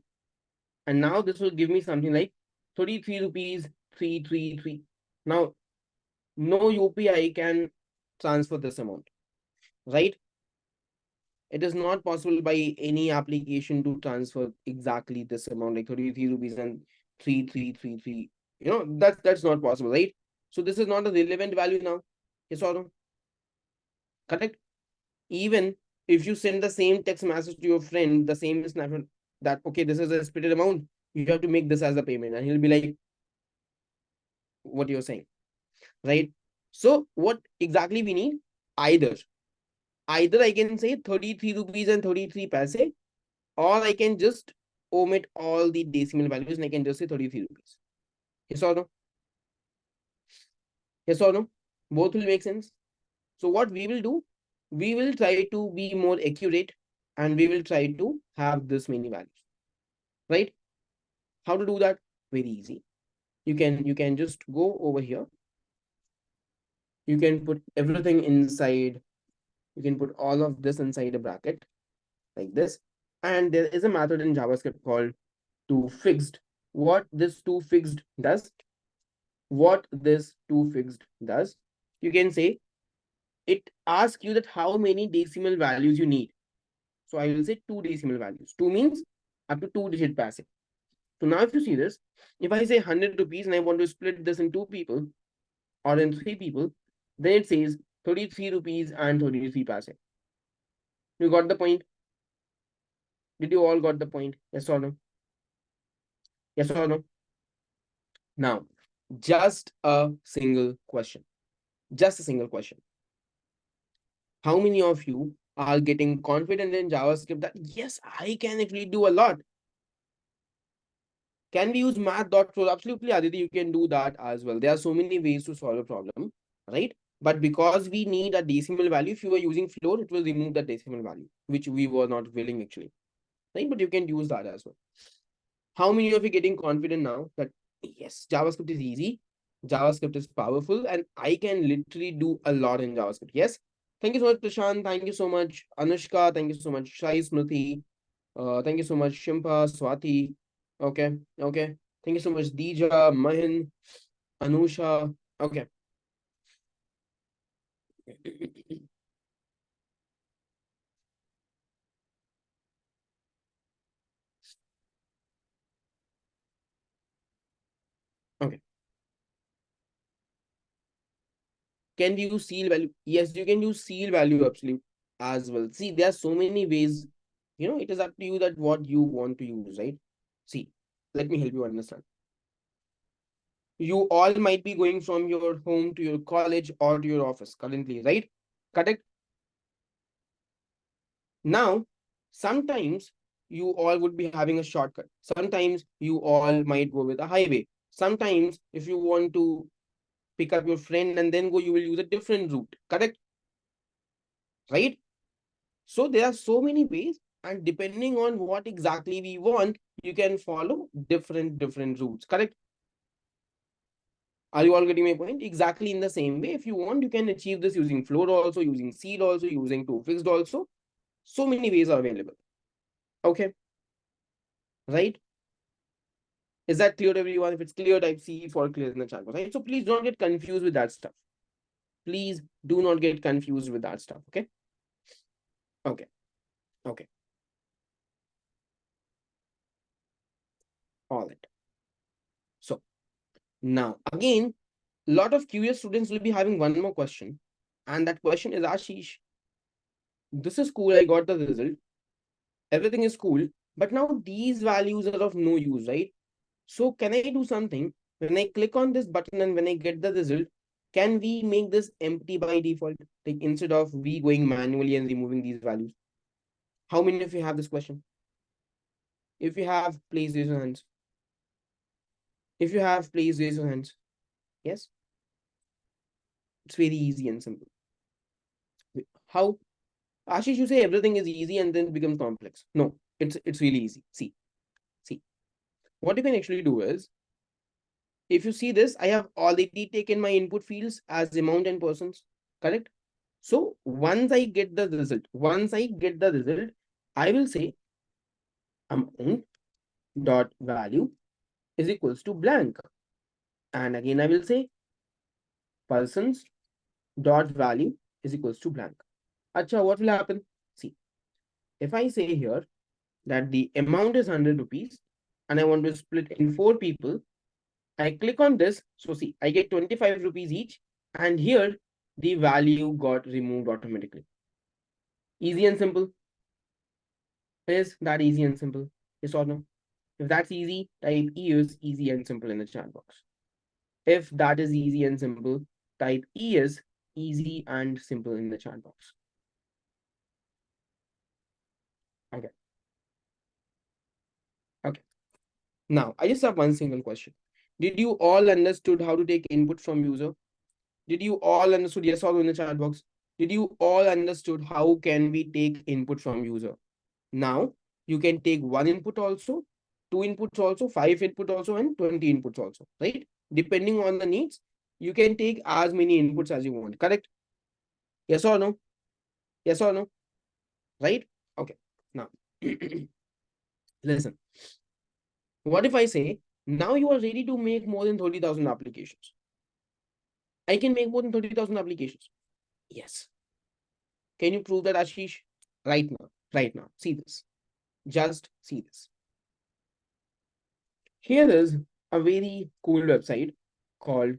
And now this will give me something like 33 rupees, 333. Now, no UPI can transfer this amount, right? It is not possible by any application to transfer exactly this amount, like 33 rupees and 3333. You know, that's not possible, right? So this is not a relevant value now. Yes or no? Correct? Even if you send the same text message to your friend, the same snapshot that, okay, this is a splitted amount, you have to make this as a payment. And he'll be like, what you're saying, right? So what exactly we need? Either I can say 33 rupees and 33 paise, or I can just omit all the decimal values and I can just say 33 rupees. Yes or no? Yes or no? Both will make sense. So what we will do, we will try to be more accurate and we will try to have this many values, right? How to do that? Very easy. You can just go over here. You can put everything inside. You can put all of this inside a bracket like this. And there is a method in JavaScript called toFixed. What this toFixed does, you can say it asks you that how many decimal values you need. So I will say 2 decimal values. 2 means up to 2-digit passive. So now if you see this, if I say 100 rupees and I want to split this in 2 people or in 3 people, then it says 33 rupees and 33 paise. You got the point? Did you all got the point? Yes or no? Yes or no? Now, just a single question. Just a single question. How many of you are getting confident in JavaScript that, yes, I can actually do a lot? Can we use math.flow? Absolutely, Aditi, you can do that as well. There are so many ways to solve a problem, right? But because we need a decimal value, if you are using float, it will remove the decimal value, which we were not willing actually, right? But you can use that as well. How many of you getting confident now that, yes, JavaScript is easy, JavaScript is powerful, and I can literally do a lot in JavaScript? Yes. Thank you so much, Prashant. Thank you so much, Anushka. Thank you so much, Shai Smriti. Thank you so much, Shimpa, Swati. Okay. Thank you so much, Dija, Mahin, Anusha. Okay. Okay. Can we use seal value? Yes, you can use seal value absolute as well. See, there are so many ways. It is up to you that what you want to use, right? See, let me help you understand. You all might be going from your home to your college or to your office currently, right? Correct? Now, sometimes you all would be having a shortcut. Sometimes you all might go with a highway. Sometimes if you want to pick up your friend and then go, you will use a different route. Correct? Right? So there are so many ways, and depending on what exactly we want, you can follow different routes. Correct? Are you all getting my point? Exactly in the same way, if you want, you can achieve this using float also, using seed also, using toFixed also. So many ways are available. Okay. Right? Is that clear to everyone? If it's clear, type C for clear in the chat box, right? So please don't get confused with that stuff. Please do not get confused with that stuff. Okay. Okay. Okay. All right. So now again, a lot of curious students will be having one more question. And that question is, Ashish, this is cool. I got the result. Everything is cool. But now these values are of no use, right? So can I do something? When I click on this button and when I get the result, can we make this empty by default? Like instead of we going manually and removing these values. How many of you have this question? If you have, please raise your hands. If you have, please raise your hands. Yes? It's very easy and simple. How? Ashish, you say everything is easy and then it becomes complex. No, it's really easy. See. What you can actually do is, if you see this, I have already taken my input fields as amount and persons, correct? So once I get the result, I will say amount dot value is equals to blank. And again, I will say persons dot value is equals to blank. Acha, what will happen? See, if I say here that the amount is 100 rupees and I want to split in 4 people, I click on this. So see, I get 25 rupees each. And here the value got removed automatically. Easy and simple. Is that easy and simple? Yes or no? If that's easy, type E is easy and simple in the chat box. If that is easy and simple, type E is easy and simple in the chat box. Okay. Okay. Now, I just have one single question. Did you all understood how to take input from user? Did you all understood? Yes or no in the chat box? Did you all understood how can we take input from user? Now, you can take 1 input also, 2 inputs also, 5 input also, and 20 inputs also, right? Depending on the needs, you can take as many inputs as you want, correct? Yes or no? Yes or no? Right? Okay. Now, listen. What if I say, now you are ready to make more than 30,000 applications? I can make more than 30,000 applications. Yes. Can you prove that, Ashish? Right now. Right now. See this. Just see this. Here is a very cool website called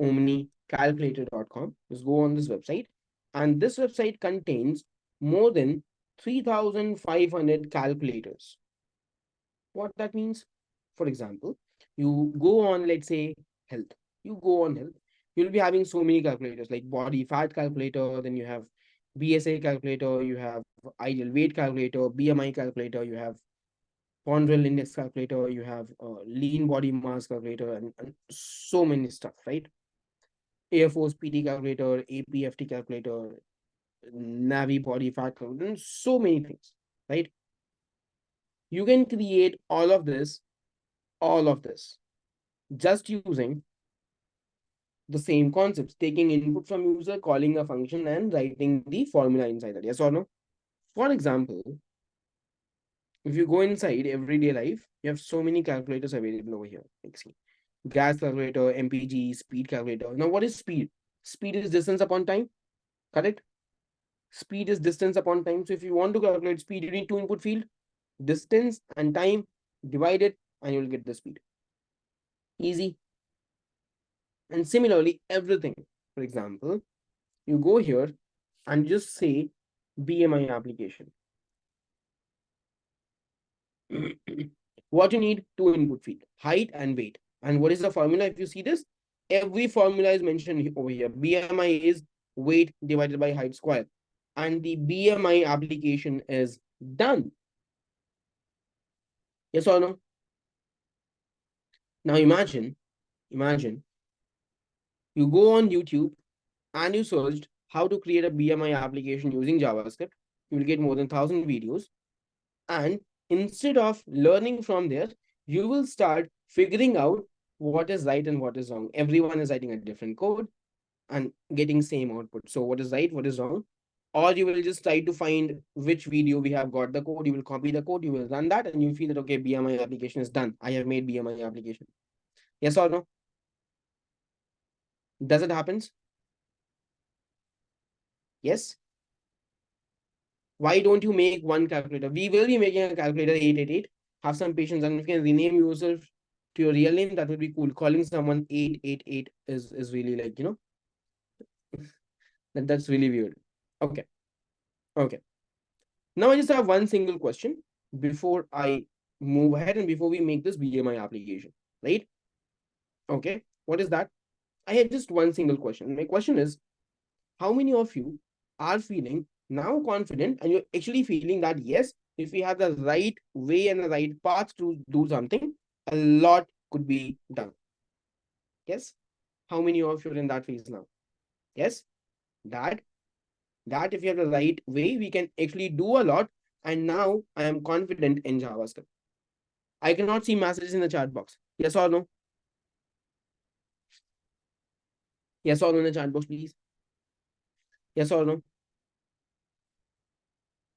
omnicalculator.com. Just go on this website, and this website contains more than 3,500 calculators. What that means? For example, you go on, let's say, health. You go on health. You'll be having so many calculators like body fat calculator, then you have BSA calculator, you have ideal weight calculator, BMI calculator, you have Ponderable index calculator, you have lean body mass calculator, and so many stuff, right? Air Force PT calculator, APFT calculator, Navy body fat calculator, and so many things, right? You can create all of this, just using the same concepts, taking input from user, calling a function, and writing the formula inside that. Yes or no? For example, if you go inside everyday life, you have so many calculators available over here. Like see, gas calculator, MPG, speed calculator. Now, what is speed? Speed is distance upon time, correct? Speed is distance upon time. So if you want to calculate speed, you need two input field, distance and time, divide it, and you'll get the speed. Easy. And similarly, everything. For example, you go here and just say BMI application. What you need, two input field, height and weight. And what is the formula? If you see this, every formula is mentioned over here. BMI is weight divided by height square. And the BMI application is done. Yes or no? Now imagine you go on YouTube and you searched how to create a BMI application using JavaScript. You will get more than 1,000 videos. And instead of learning from there, you will start figuring out what is right and what is wrong. Everyone is writing a different code and getting same output. So what is right, what is wrong? or you will just try to find which video we have got the code, you will copy the code, you will run that, and you feel that, okay, BMI application is done. I have made BMI application. Yes or no? Does it happens? Yes. Why don't you make one calculator? We will be making a calculator 888. Have some patience, and if you can rename yourself to your real name, that would be cool. Calling someone 888 is really like, you know, that's really weird. Okay. Okay. Now I just have one single question before I move ahead and before we make this BMI application, right? Okay. What is that? I have just one single question. My question is, how many of you are feeling now confident and you're actually feeling that, yes, if we have the right way and the right path to do something, a lot could be done? Yes. How many of you are in that phase now? Yes. That if you have the right way, we can actually do a lot. And now I am confident in JavaScript. I cannot see messages in the chat box. Yes or no? Yes or no in the chat box, please? Yes or no?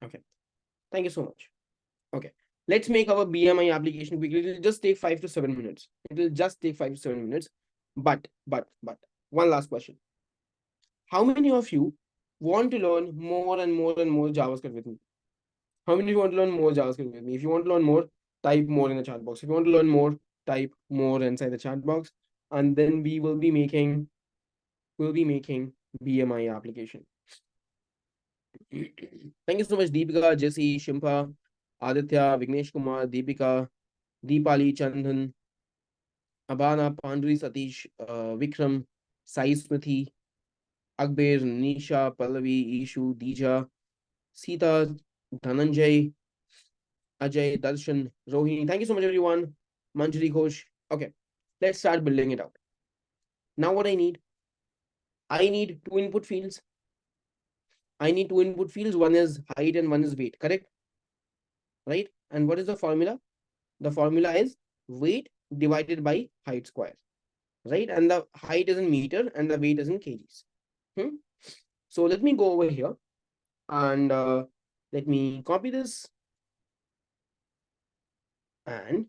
Okay. Thank you so much. Okay. Let's make our BMI application quickly. It will just take 5 to 7 minutes. It will just take 5 to 7 minutes. But, one last question. How many of you want to learn more and more and more JavaScript with me? How many of you want to learn more JavaScript with me? If you want to learn more, type more in the chat box. If you want to learn more, type more inside the chat box. And then we'll be making BMI application. Thank you so much, Deepika, Jesse, Shimpa, Aditya, Vignesh Kumar, Deepika, Deepali, Chandan, Abana, Pandri, Satish, Vikram, Sai Smithi, Akber, Nisha, Pallavi, Ishu, Dija, Sita, Dhananjay, Ajay, Darshan, Rohini. Thank you so much, everyone. Manjari Ghosh. Okay, let's start building it out. Now what I need two input fields. I need two input fields. One is height and one is weight, correct? Right? And what is the formula? The formula is weight divided by height square, right? And the height is in meter and the weight is in kgs. So let me go over here and let me copy this and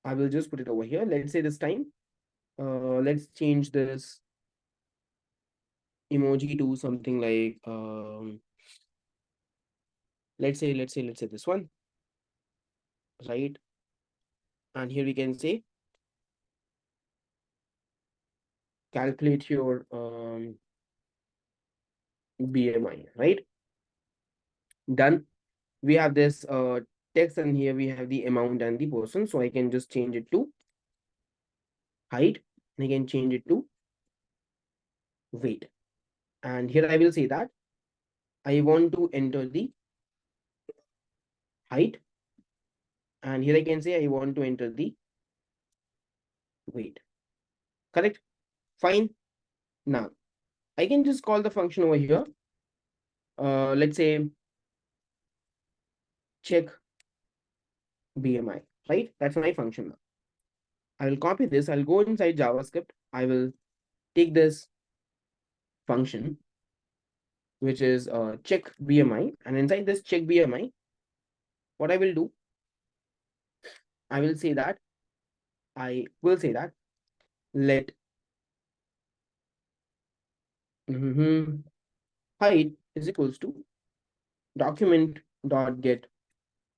I will just put it over here. Let's say this time, let's change this emoji to something like, let's say this one, right? And here we can say, calculate your BMI, right? Done. We have this text and here we have the amount and the person. So I can just change it to height and I can change it to weight. And here I will say that I want to enter the height. And here I can say I want to enter the weight. Correct? Fine. Now, I can just call the function over here. Let's say check BMI, right? That's my function now. I will copy this. I'll go inside JavaScript. I will take this function, which is check BMI. And inside this check BMI, what I will do, I will say that let height is equals to document dot get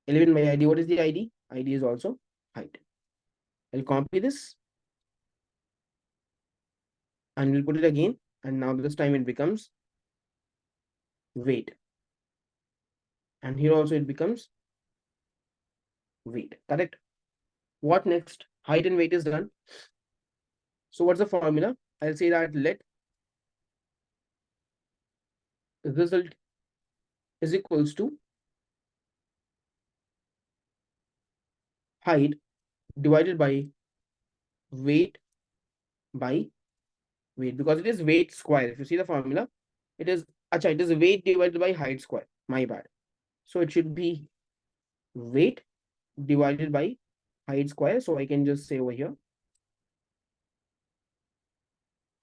11 by ID. What is the ID? ID is also height. I'll copy this and we'll put it again. And now this time it becomes weight. And here also it becomes weight. Correct? What next? Height and weight is done. So what's the formula? I'll say that let result is equals to height divided by weight by weight, because it is weight square. If you see the formula, it is weight divided by height square. My bad. So it should be weight divided by height square. So I can just say over here,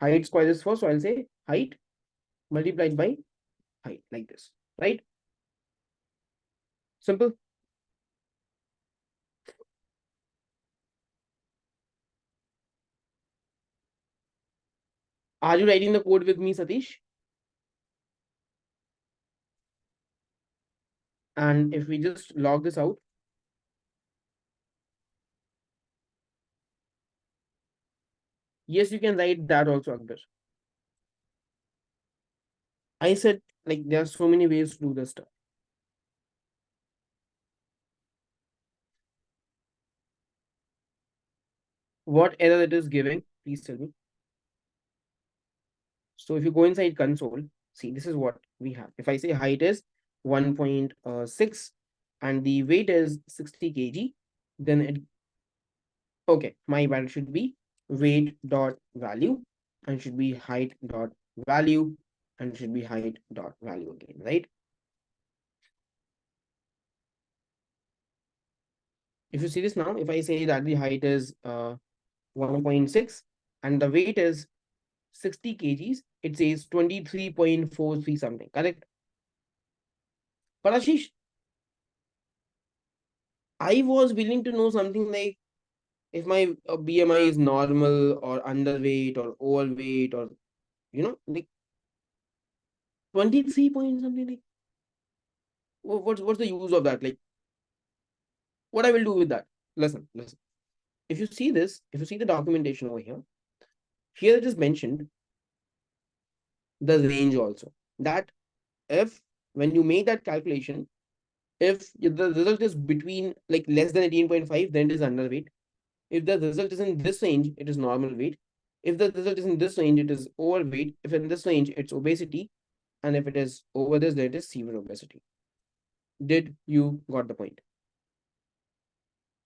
height square is 4. So I'll say height multiplied by height like this, right? Simple. Are you writing the code with me, Satish? And if we just log this out, yes, you can write that also, Akbar. I said, like, there are so many ways to do this stuff. What error it is giving, please tell me. So if you go inside console, see, this is what we have. If I say height is 1.6 and the weight is 60 kg, then it, okay, my value should be weight dot value and should be height dot value and should be height dot value again, right? If you see this now, if I say that the height is 1.6 and the weight is 60 kgs, it says 23.43 something, correct? But Ashish, I was willing to know something like if my BMI is normal or underweight or overweight or, like 23 point something, like what's the use of that? Like, what I will do with that? Listen. If you see this, if you see the documentation over here it is mentioned the range also, that if when you make that calculation, if the result is between like less than 18.5, then it is underweight. If the result is in this range, it is normal weight. If the result is in this range, it is overweight. If in this range, it's obesity. And if it is over this, then it is severe obesity. Did you got the point?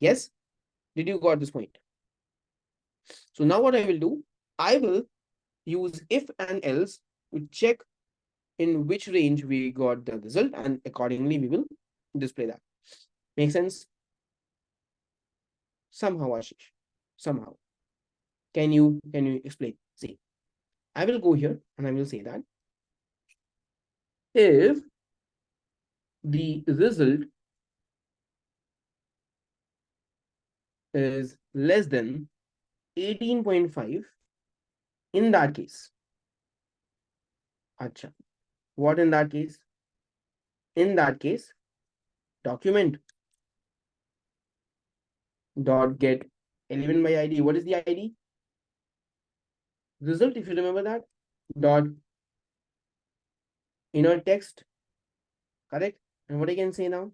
Yes? Did you got this point? So now what I will do, I will use if and else to check in which range we got the result, and accordingly we will display that. Make sense? Somehow, Ashish. Somehow. Can you explain? See, I will go here and I will say that if the result is less than 18.5, in that case, acha, what in that case? In that case, document dot get element by ID. What is the ID? Result, if you remember that, dot inner text, correct? And what I can say now?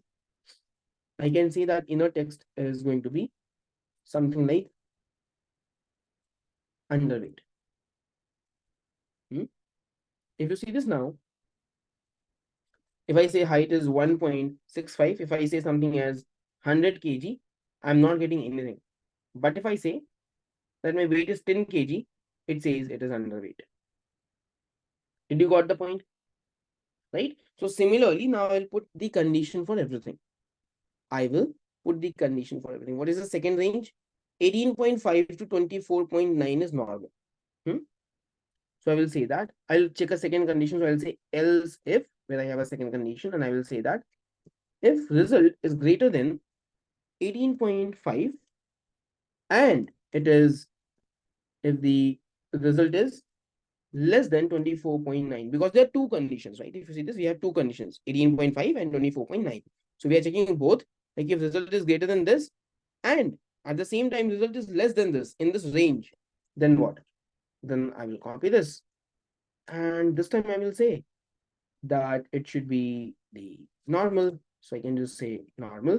I can say that inner text is going to be something like underweight. If you see this now, if I say height is 1.65, if I say something as 100 kg, I'm not getting anything. But if I say that my weight is 10 kg, it says it is underweight. Did you got the point? Right? So similarly, now I'll put the condition for everything. I will put the condition for everything. What is the second range? 18.5 to 24.9 is normal. So I will say that. I'll check a second condition. So I'll say else if, where I have a second condition, and I will say that if result is greater than 18.5 and it is, if the result is less than 24.9, because there are two conditions, right? If you see this, we have two conditions, 18.5 and 24.9. So we are checking both, like if result is greater than this and at the same time result is less than this in this range, then what? Then I will copy this. And this time I will say that it should be the normal. So I can just say normal.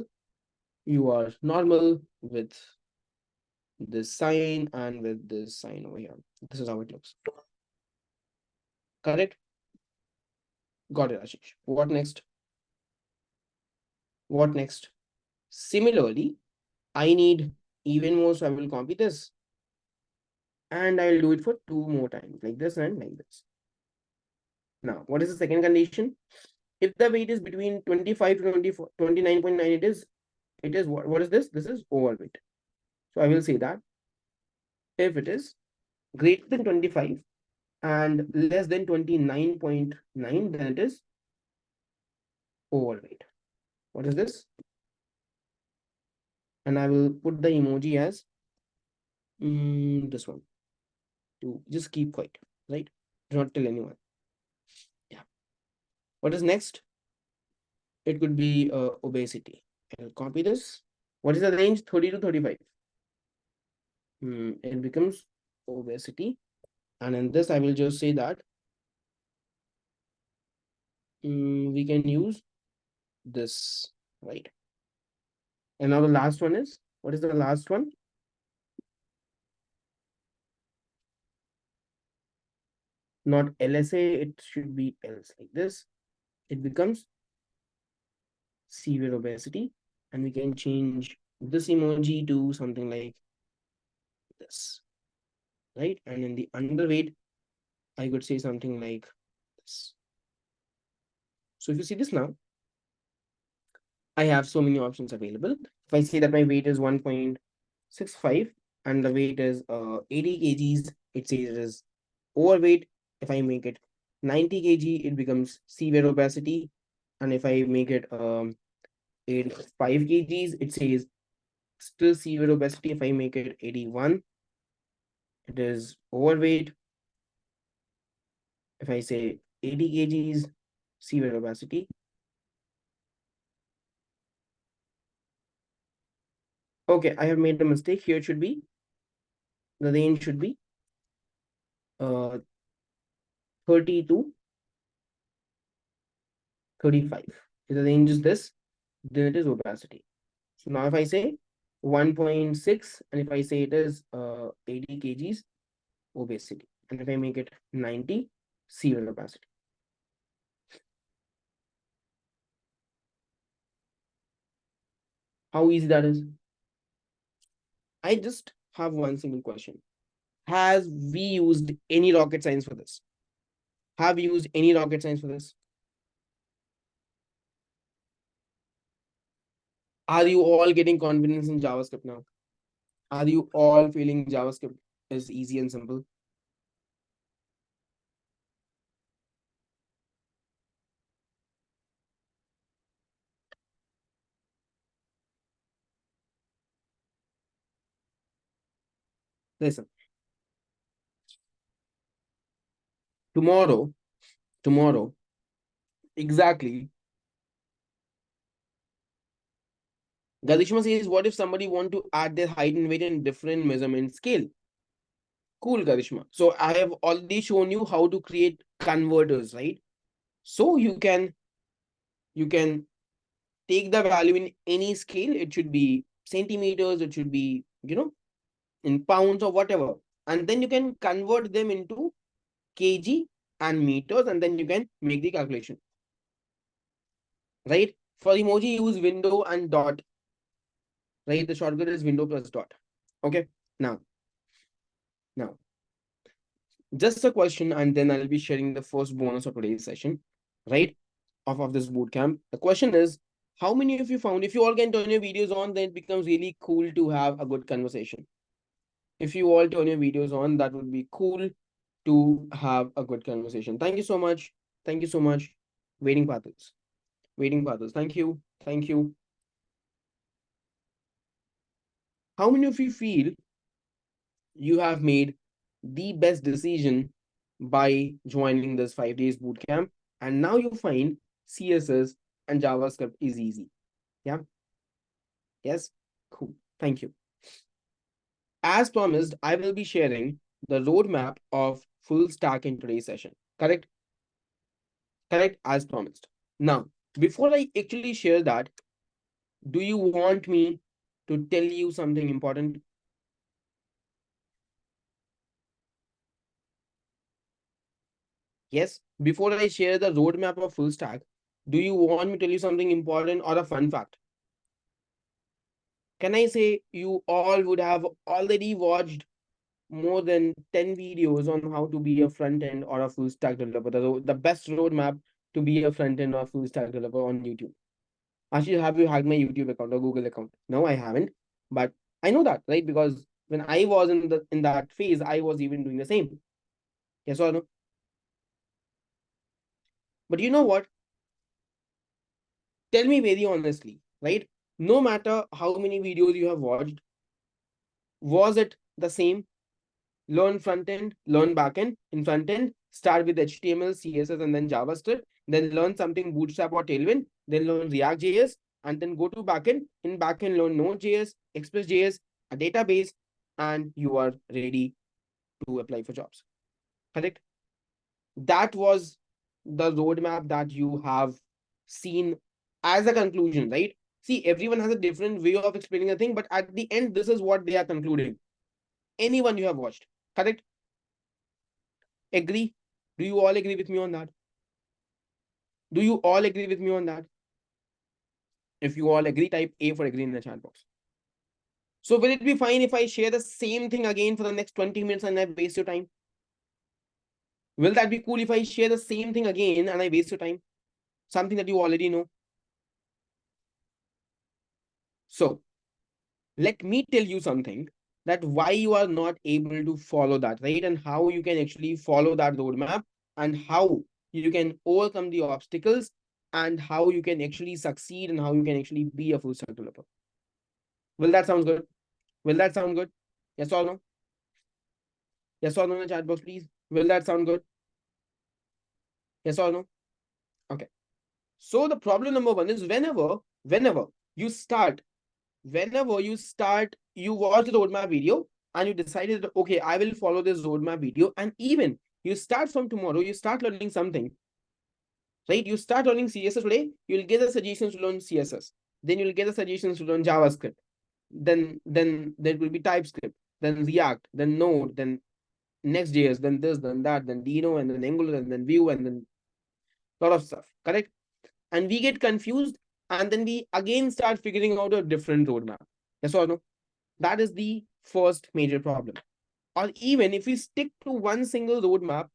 You are normal with this sign and with this sign over here. This is how it looks. Correct? Got it, Ashish. What next? What next? Similarly, I need even more, so I will copy this. And I will do it for 2 more times, like this and like this. Now, what is the second condition? If the weight is between 25 to 29.9, it is what is this? This is overweight. So I will say that if it is greater than 25 and less than 29.9, then it is overweight. What is this? And I will put the emoji as this one to just keep quiet, right? Do not tell anyone. Yeah. What is next? It could be obesity. I'll copy this. What is the range? 30 to 35. It becomes obesity. And in this, I will just say that we can use this, right? And now the last one is, what is the last one? Not LSA, it should be else like this. It becomes severe obesity. And we can change this emoji to something like this, right? And in the underweight, I could say something like this. So if you see this now, I have so many options available. If I say that my weight is 1.65 and the weight is 80 kgs, it says it is overweight. If I make it 90 kg, it becomes severe obesity. And if I make it 85 kgs, it says still severe obesity. If I make it 81, it is overweight. If I say 80 kgs, severe obesity. Okay, I have made a mistake. Here it should be, the range should be 30 to 35. If the range is this, then it is obesity. So now if I say 1.6 and if I say it is 80 kgs, obesity. And if I make it 90, severe obesity. How easy that is? I just have one single question. Has we used any rocket science for this? Have we used any rocket science for this? Are you all getting confidence in JavaScript now? Are you all feeling JavaScript is easy and simple? Listen, tomorrow, exactly. Gadishma says, what if somebody want to add their height and weight in different measurement scale? Cool, Karishma. So I have already shown you how to create converters, right? So you can take the value in any scale. It should be centimeters, it should be, in pounds or whatever. And then you can convert them into kg and meters, and then you can make the calculation. Right? For emoji, use window and dot. Right? The shortcut is window plus dot. Okay. Now, just a question, and then I'll be sharing the first bonus of today's session, right? Of this bootcamp. The question is, how many of you found if you all can turn your videos on, then it becomes really cool to have a good conversation. If you all turn your videos on, that would be cool to have a good conversation. Thank you so much. Thank you so much. Waiting paths. Waiting paths. Thank you. Thank you. How many of you feel you have made the best decision by joining this 5 days bootcamp, and now you find CSS and JavaScript is easy? Yeah. Yes. Cool. Thank you. As promised, I will be sharing the roadmap of full stack in today's session. Correct? Correct, as promised. Now, before I actually share that, do you want me to tell you something important? Yes, before I share the roadmap of full stack, do you want me to tell you something important or a fun fact? Can I say you all would have already watched more than 10 videos on how to be a front end or a full stack developer, the best roadmap to be a front end or full stack developer on YouTube? Actually, have you hacked my YouTube account or Google account? No, I haven't. But I know that, right? Because when I was in that phase, I was even doing the same. Yes or no? But you know what? tell me very honestly, right? No matter how many videos you have watched, was it the same? Learn front end, learn back end. In front end, start with HTML, CSS, and then JavaScript. Then learn something Bootstrap or Tailwind. Then learn React.js, and then go to backend. In backend, learn Node.js, Express.js, a database, and you are ready to apply for jobs. Correct? That was the roadmap that you have seen as a conclusion, right? See, everyone has a different way of explaining a thing, but at the end, this is what they are concluding. Anyone you have watched, correct? Agree? Do you all agree with me on that? Do you all agree with me on that? If you all agree, type A for agree in the chat box. So will it be fine if I share the same thing again for the next 20 minutes and I waste your time? Will that be cool if I share the same thing again and I waste your time? Something that you already know. So let me tell you something, that why you are not able to follow that, right? And how you can actually follow that roadmap, and how you can overcome the obstacles, and how you can actually succeed, and how you can actually be a full stack developer. Will that sound good? Will that sound good? Yes or no? Yes or no in the chat box, please. Will that sound good? Yes or no? Okay. So the problem number one is whenever you start, you watch the roadmap video and you decided, okay, I will follow this roadmap video, and even you start from tomorrow, you start learning something, right? You start learning CSS today, you'll get the suggestions to learn CSS. Then you'll get the suggestions to learn JavaScript. Then there will be TypeScript, then React, then Node, then Next.js, then this, then that, then Dino, and then Angular, and then Vue, and then a lot of stuff, correct? And we get confused, and then we again start figuring out a different roadmap. Yes or no? That is the first major problem. Or even if we stick to one single roadmap,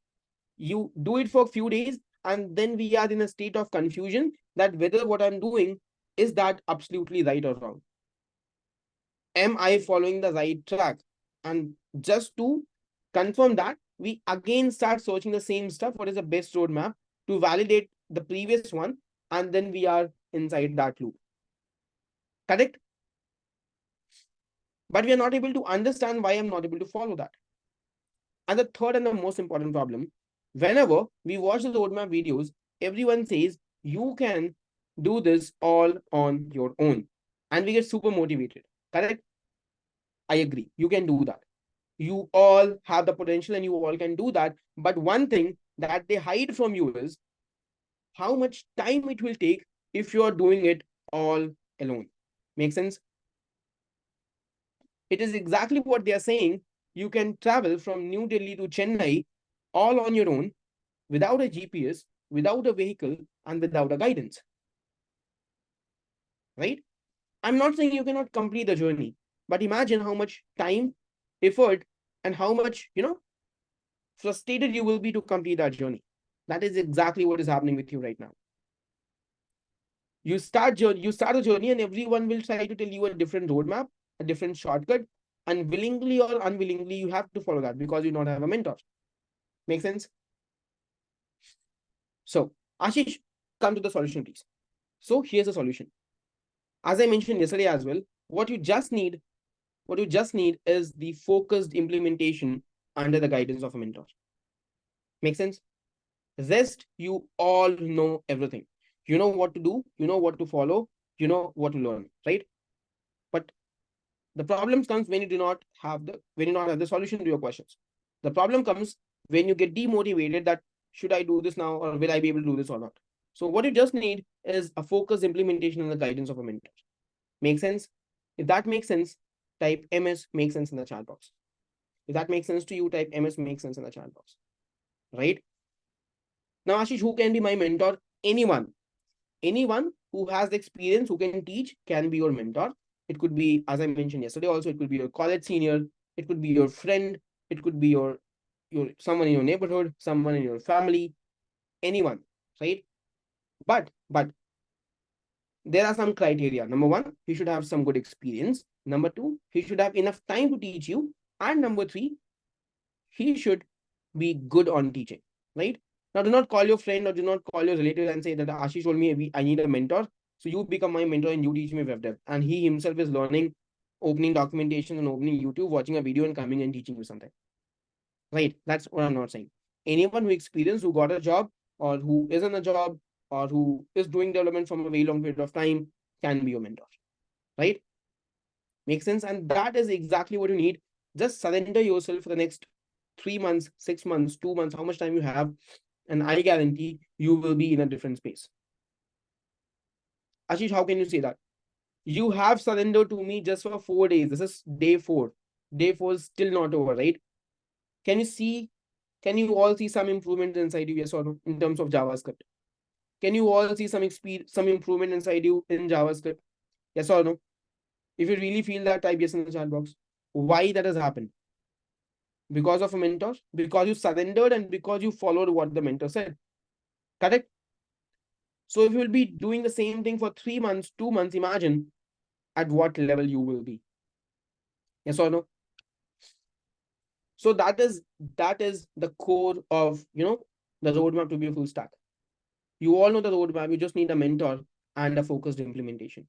you do it for a few days, and then we are in a state of confusion that whether what I'm doing is that absolutely right or wrong. Am I following the right track? And just to confirm that, we again start searching the same stuff. What is the best roadmap to validate the previous one? And then we are inside that loop. Correct? But we are not able to understand why I'm not able to follow that. And the third and the most important problem, whenever we watch the roadmap videos, everyone says you can do this all on your own. And we get super motivated. Correct? I agree. You can do that. You all have the potential and you all can do that. But one thing that they hide from you is how much time it will take if you are doing it all alone. Make sense? It is exactly what they are saying. You can travel from New Delhi to Chennai all on your own, without a GPS, without a vehicle, and without a guidance. Right? I'm not saying you cannot complete the journey, but imagine how much time, effort, and how much, frustrated you will be to complete that journey. That is exactly what is happening with you right now. You start a journey, and everyone will try to tell you a different roadmap, a different shortcut, and willingly or unwillingly, you have to follow that because you don't have a mentor. Make sense? So, Ashish, come to the solution, please. So here's the solution. As I mentioned yesterday as well, what you just need is the focused implementation under the guidance of a mentor. Make sense? Rest, you all know everything. You know what to do, you know what to follow, you know what to learn, right? But the problem comes when you do not have the solution to your questions. The problem comes when you get demotivated that should I do this now, or will I be able to do this or not? So what you just need is a focused implementation and the guidance of a mentor. Make sense? If that makes sense, type MS makes sense in the chat box. If that makes sense to you, type MS makes sense in the chat box. Right? Now, Ashish, who can be my mentor? Anyone. Anyone who has the experience, who can teach, can be your mentor. It could be, as I mentioned yesterday also, it could be your college senior, it could be your friend, it could be your someone in your neighborhood, someone in your family, anyone, right? But there are some criteria. Number one, he should have some good experience. Number two, he should have enough time to teach you. And number three, he should be good on teaching, right? Now, do not call your friend or do not call your relative and say that Ashish told me I need a mentor. So you become my mentor and you teach me web dev. And he himself is learning, opening documentation and opening YouTube, watching a video and coming and teaching you something. Right? That's what I'm not saying. Anyone who experienced, who got a job, or who is in a job, or who is doing development from a very long period of time can be your mentor. Right? Makes sense? And that is exactly what you need. Just surrender yourself for the next 3 months, 6 months, 2 months, how much time you have, and I guarantee you will be in a different space. Ashish, how can you say that? You have surrendered to me just for 4 days. This is day 4. Day 4 is still not over, right? Can you see? Can you all see some improvement inside you? Yes or no? In terms of JavaScript. Can you all see some improvement inside you in JavaScript? Yes or no? If you really feel that, type yes in the chat box. Why that has happened? Because of a mentor? Because you surrendered and because you followed what the mentor said. Correct? So if you will be doing the same thing for 3 months, 2 months, imagine at what level you will be. Yes or no? So that is the core of the roadmap to be a full stack. You all know the roadmap. You just need a mentor and a focused implementation.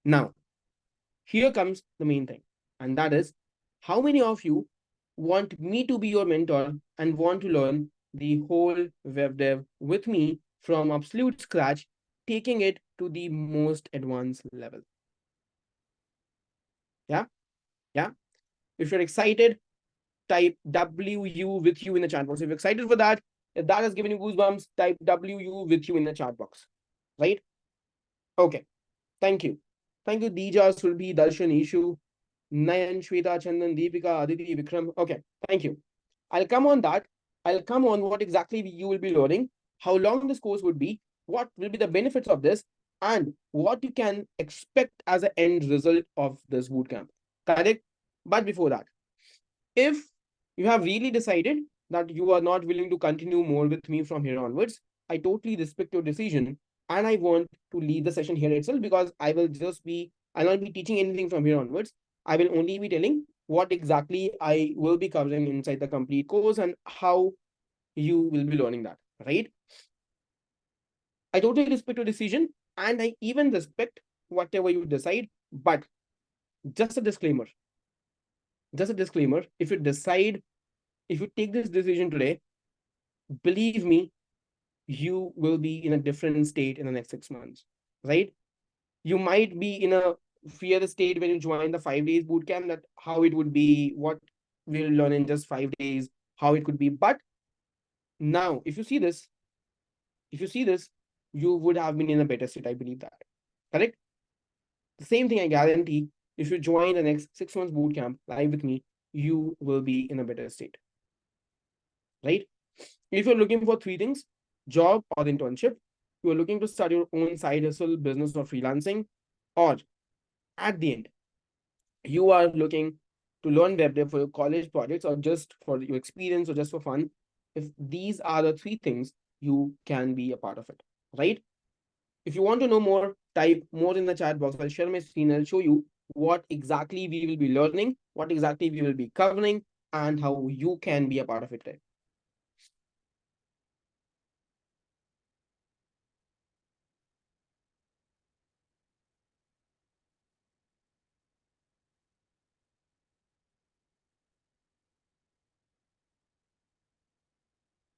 Now, here comes the main thing, and that is how many of you want me to be your mentor and want to learn the whole web dev with me from absolute scratch, taking it to the most advanced level. Yeah. If you're excited, type WU with you in the chat box. If you're excited for that, if that has given you goosebumps, type WU with you in the chat box. Right? Okay. Thank you. Thank you, Dija, Sulbhi, Darshan, Ishu, Nayan, Shweta, Chandan, Deepika, Aditi, Vikram. Okay. Thank you. I'll come on that. I'll come on what exactly you will be learning, how long this course would be, what will be the benefits of this, and what you can expect as an end result of this bootcamp. Correct? But before that, if you have really decided that you are not willing to continue more with me from here onwards, I totally respect your decision and I want to leave the session here itself because I'll not be teaching anything from here onwards. I will only be telling what exactly I will be covering inside the complete course and how you will be learning that, right? I totally respect your decision and I even respect whatever you decide, but just a disclaimer. If you take this decision today, believe me, you will be in a different state in the next 6 months, right? You might be in a fear state when you join the 5 days bootcamp, that how it would be, what we'll learn in just 5 days, how it could be. But now, if you see this, you would have been in a better state. I believe that. Correct? The same thing I guarantee, if you join the next 6 months bootcamp live with me, you will be in a better state. Right? If you're looking for 3 things, job or internship, you are looking to start your own side hustle, business, or freelancing, or at the end, you are looking to learn web dev for your college projects or just for your experience or just for fun. If these are the 3 things, you can be a part of it, right? If you want to know more, type more in the chat box. I'll share my screen. I'll show you what exactly we will be learning, what exactly we will be covering, and how you can be a part of it.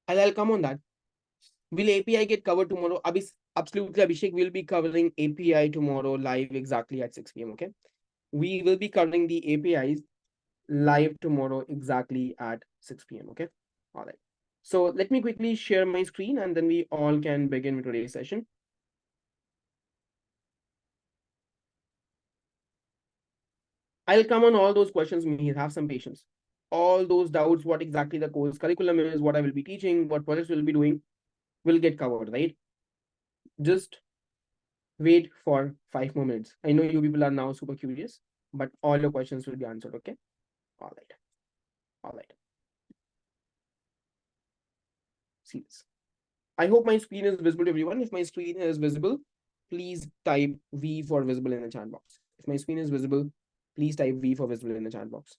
And I'll come on that. Will API get covered tomorrow? Absolutely, Abhishek. We'll be covering API tomorrow live exactly at 6 p.m. Okay. We will be covering the APIs live tomorrow exactly at 6 p.m. Okay. All right. So let me quickly share my screen and then we all can begin with today's session. I'll come on all those questions. Have some patience. All those doubts, what exactly the course curriculum is, what I will be teaching, what projects we'll be doing, will get covered, right? Just wait for 5 more minutes. I know you people are now super curious, but all your questions will be answered, okay? All right. See this. I hope my screen is visible to everyone. If my screen is visible, please type V for visible in the chat box. If my screen is visible, please type V for visible in the chat box.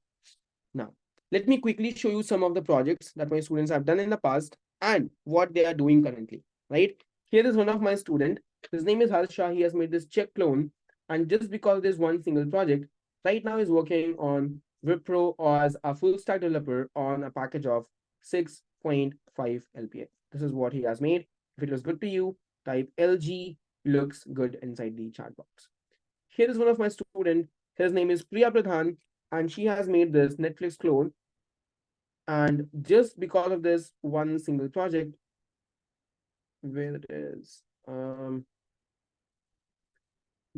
Now, let me quickly show you some of the projects that my students have done in the past and what they are doing currently, right? Here is one of my students. His name is Harsha. He has made this Czech clone, and just because there's one single project, right now he's working on Wipro as a full stack developer on a package of 6.5 LPA. This is what he has made. If it was good to you, type LG looks good inside the chat box. Here is one of my students. His name is Priya Pradhan, and she has made this Netflix clone. And just because of this one single project, where it is,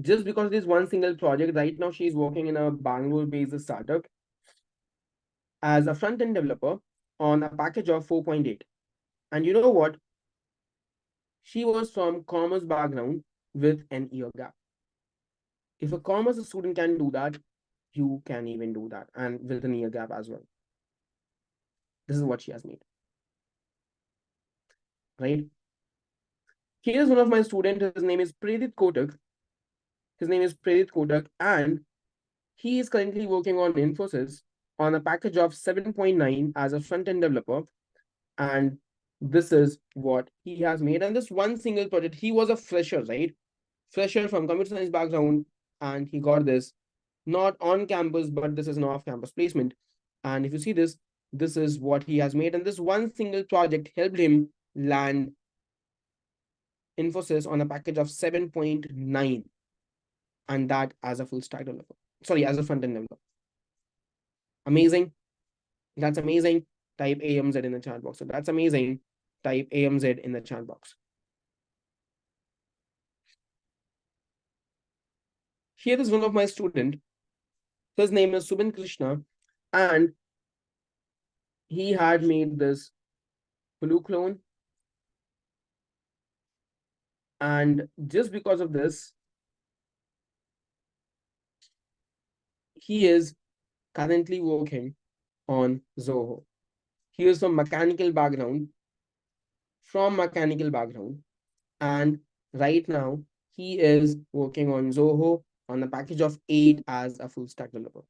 just because this one single project, right now she's working in a Bangalore-based startup as a front-end developer on a package of 4.8. And you know what? She was from commerce background with an year gap. If a commerce student can do that, you can even do that, and with an year gap as well. This is what she has made. Right? Here's one of my students. His name is Predit Kotak. And he is currently working on Infosys on a package of 7.9 as a front-end developer. And this is what he has made. And this one single project, he was a fresher, right? Fresher from computer science background, and he got this not on campus, but this is an off-campus placement. And if you see this, this is what he has made. And this one single project helped him land Infosys on a package of 7.9, and that as a full stack developer. Sorry, as a front-end developer. Amazing. That's amazing. Type AMZ in the chat box. So that's amazing. Type AMZ in the chat box. Here is one of my students. His name is Subin Krishna, and he had made this blue clone. And just because of this, he is currently working on Zoho. He is from mechanical background, and right now he is working on Zoho on a package of 8 as a full stack developer.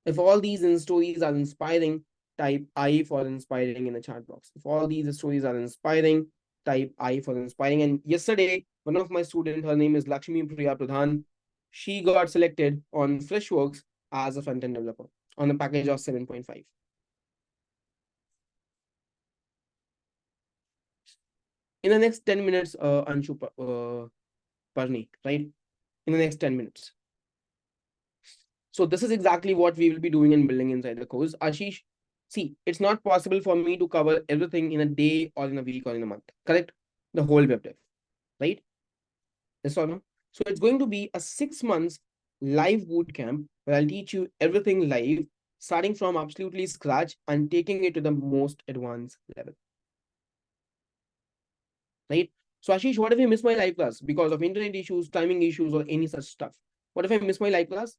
If all these stories are inspiring, type I for inspiring in the chat box. If all these stories are inspiring, type I for inspiring. And yesterday, one of my students, her name is Lakshmi Priya Pradhan, she got selected on Freshworks as a front-end developer on a package of 7.5. In the next 10 minutes, Anshu Parni, right? In the next 10 minutes. So this is exactly what we will be doing and building inside the course. Ashish, see, it's not possible for me to cover everything in a day or in a week or in a month, correct? The whole web dev, right? Yes or no? So it's going to be a 6 months live boot camp where I'll teach you everything live, starting from absolutely scratch and taking it to the most advanced level. Right? So Ashish, what if I miss my live class because of internet issues, timing issues, or any such stuff? What if I miss my live class?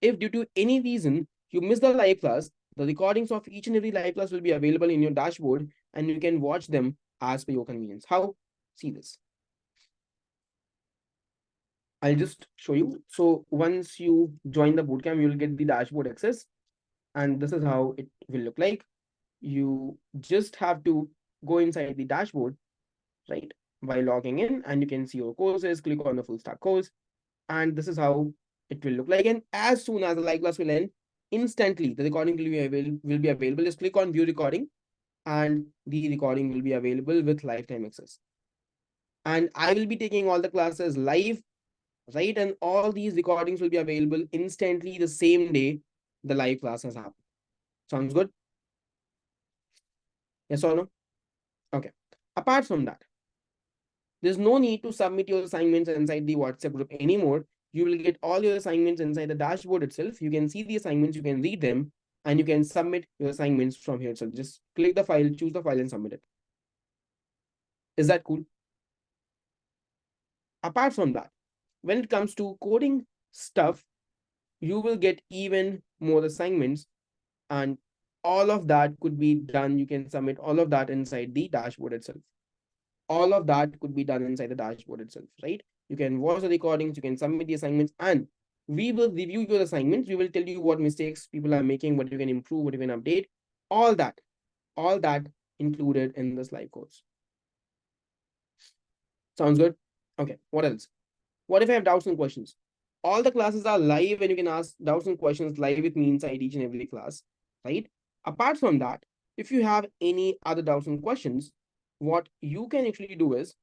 If due to any reason you miss the live class, the recordings of each and every live class will be available in your dashboard and you can watch them as per your convenience. How? See this. I'll just show you. So once you join the bootcamp, you'll get the dashboard access. And this is how it will look like. You just have to go inside the dashboard, right? By logging in, and you can see your courses, click on the full stack course. And this is how it will look like. And as soon as the live class will end, instantly the recording will be available. Just click on view recording and the recording will be available with lifetime access. And I will be taking all the classes live, right? And all these recordings will be available instantly the same day the live class has happened. Sounds good? Yes or no? Okay. Apart from that, there's no need to submit your assignments inside the WhatsApp group anymore. You will get all your assignments inside the dashboard itself. You can see the assignments, you can read them, and you can submit your assignments from here. So just click the file, choose the file, and submit it. Is that cool? Apart from that, when it comes to coding stuff, you will get even more assignments, and all of that could be done. You can submit all of that inside the dashboard itself. All of that could be done inside the dashboard itself, right? You can watch the recordings, you can submit the assignments, and we will review your assignments. We will tell you what mistakes people are making, what you can improve, what you can update, all that included in this live course. Sounds good? Okay, what else? What if I have doubts and questions? All the classes are live and you can ask doubts and questions live with me inside each and every class, right? Apart from that, if you have any other doubts and questions, what you can actually do is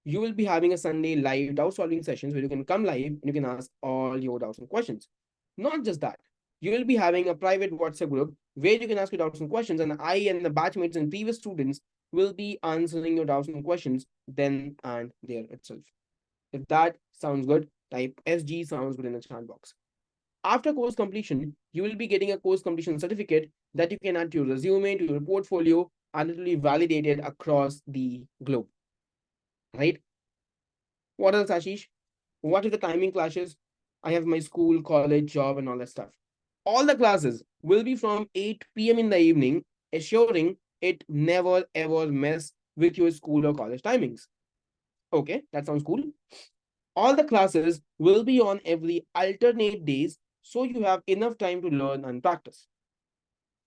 you will be having a Sunday live doubt solving sessions where you can come live and you can ask all your doubts and questions. Not just that, you will be having a private WhatsApp group where you can ask your doubts and questions, and I and the batchmates and previous students will be answering your doubts and questions then and there itself. If that sounds good, type SG sounds good in the chat box. After course completion, you will be getting a course completion certificate that you can add to your resume, to your portfolio, and it will be validated across the globe. Right? What else, Ashish? What if the timing clashes? I have my school, college, job, and all that stuff. All the classes will be from 8 p.m. in the evening, assuring it never ever mess with your school or college timings. Okay, that sounds cool. All the classes will be on every alternate days, so you have enough time to learn and practice.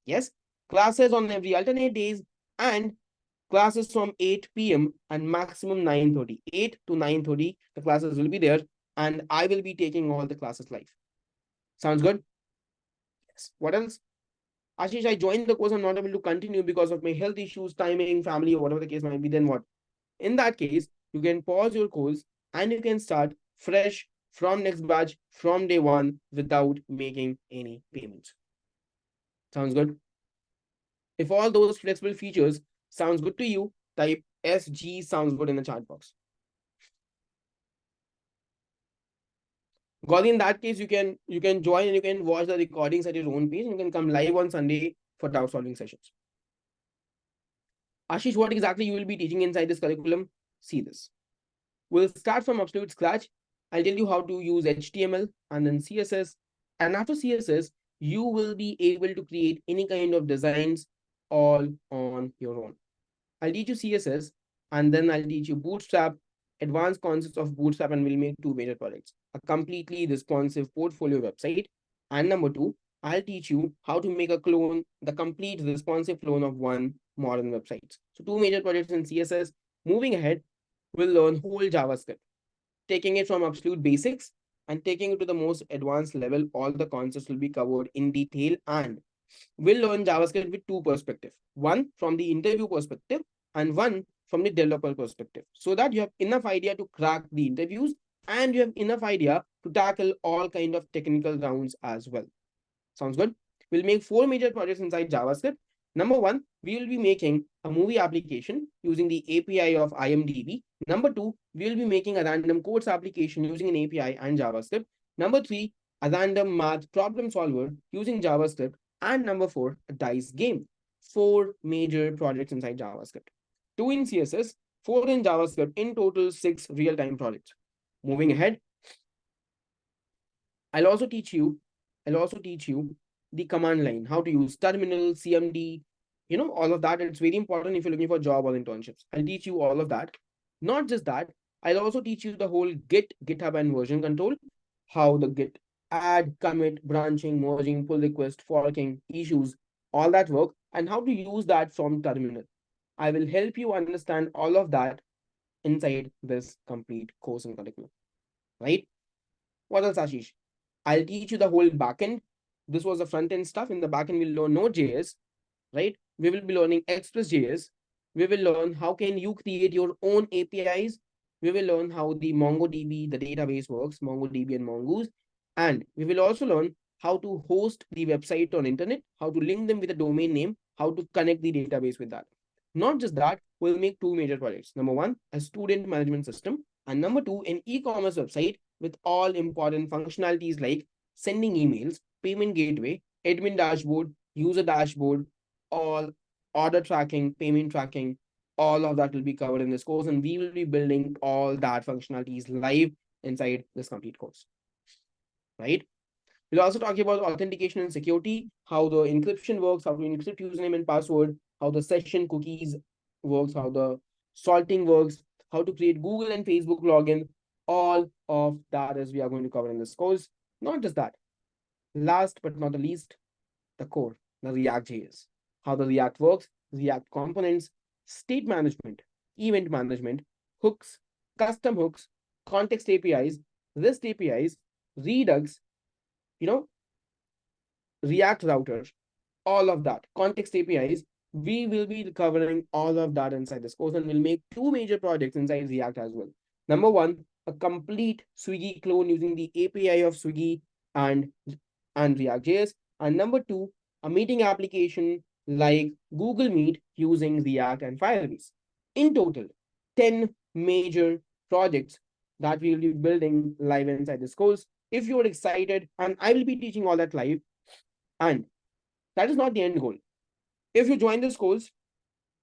Yes, classes on every alternate days and classes from 8 p.m. and maximum 9:30. 8 to 9:30, the classes will be there, and I will be taking all the classes live. Sounds good? Yes. What else? Ashish, I joined the course. I'm not able to continue because of my health issues, timing, family, or whatever the case might be. Then what? In that case, you can pause your course and you can start fresh from next batch from day one without making any payments. Sounds good? If all those flexible features sounds good to you, type SG sounds good in the chat box. God, in that case, you can join and you can watch the recordings at your own pace and you can come live on Sunday for doubt solving sessions. Ashish, what exactly you will be teaching inside this curriculum? See this. We'll start from absolute scratch. I'll tell you how to use HTML and then CSS. And after CSS, you will be able to create any kind of designs all on your own. I'll teach you CSS and then I'll teach you Bootstrap, advanced concepts of Bootstrap, and we'll make two major projects: a completely responsive portfolio website. And number two, I'll teach you how to make a clone, the complete responsive clone of one modern website. So two major projects in CSS. Moving ahead, we'll learn whole JavaScript, taking it from absolute basics and taking it to the most advanced level. All the concepts will be covered in detail, and we'll learn JavaScript with two perspectives: one from the interview perspective and one from the developer perspective, so that you have enough idea to crack the interviews and you have enough idea to tackle all kind of technical rounds as well. Sounds good? We'll make four major projects inside JavaScript. Number one, we will be making a movie application using the API of IMDb. Number two, we will be making a random codes application using an API and JavaScript. Number three, a random math problem solver using JavaScript. And number four, a dice game. Four major projects inside JavaScript. Two in CSS, four in JavaScript. In total, six real-time projects. Moving ahead, I'll also teach you the command line, how to use terminal, CMD, all of that. It's very important if you're looking for job or internships. I'll teach you all of that. Not just that, I'll also teach you the whole Git, GitHub, and version control, how the Git add, commit, branching, merging, pull request, forking, issues, all that work, and how to use that from terminal. I will help you understand all of that inside this complete course and curriculum, right? What else, Ashish? I'll teach you the whole backend. This was the front end stuff. In the backend, we'll learn Node.js, right? We will be learning Express.js. We will learn how can you create your own APIs. We will learn how the MongoDB, the database works, MongoDB and Mongoose. And we will also learn how to host the website on internet, how to link them with a domain name, how to connect the database with that. Not just that, we'll make two major projects. Number one, a student management system. And number two, an e-commerce website with all important functionalities like sending emails, payment gateway, admin dashboard, user dashboard, all order tracking, payment tracking, all of that will be covered in this course. And we will be building all that functionalities live inside this complete course, right? We'll also talk about authentication and security, how the encryption works, how to encrypt username and password, how the session cookies works, how the salting works, how to create Google and Facebook login. All of that is we are going to cover in this course. Not just that. Last but not the least, the core, the React.js, how the React works, React components, state management, event management, hooks, custom hooks, context APIs, REST APIs, Redux, React router, all of that, context APIs. We will be covering all of that inside this course, and we'll make two major projects inside React as well. Number one, a complete Swiggy clone using the API of Swiggy and React.js. And number two, a meeting application like Google Meet using React and Firebase. In total, 10 major projects that we will be building live inside this course. If you're excited, and I will be teaching all that live, and that is not the end goal. If you join this course,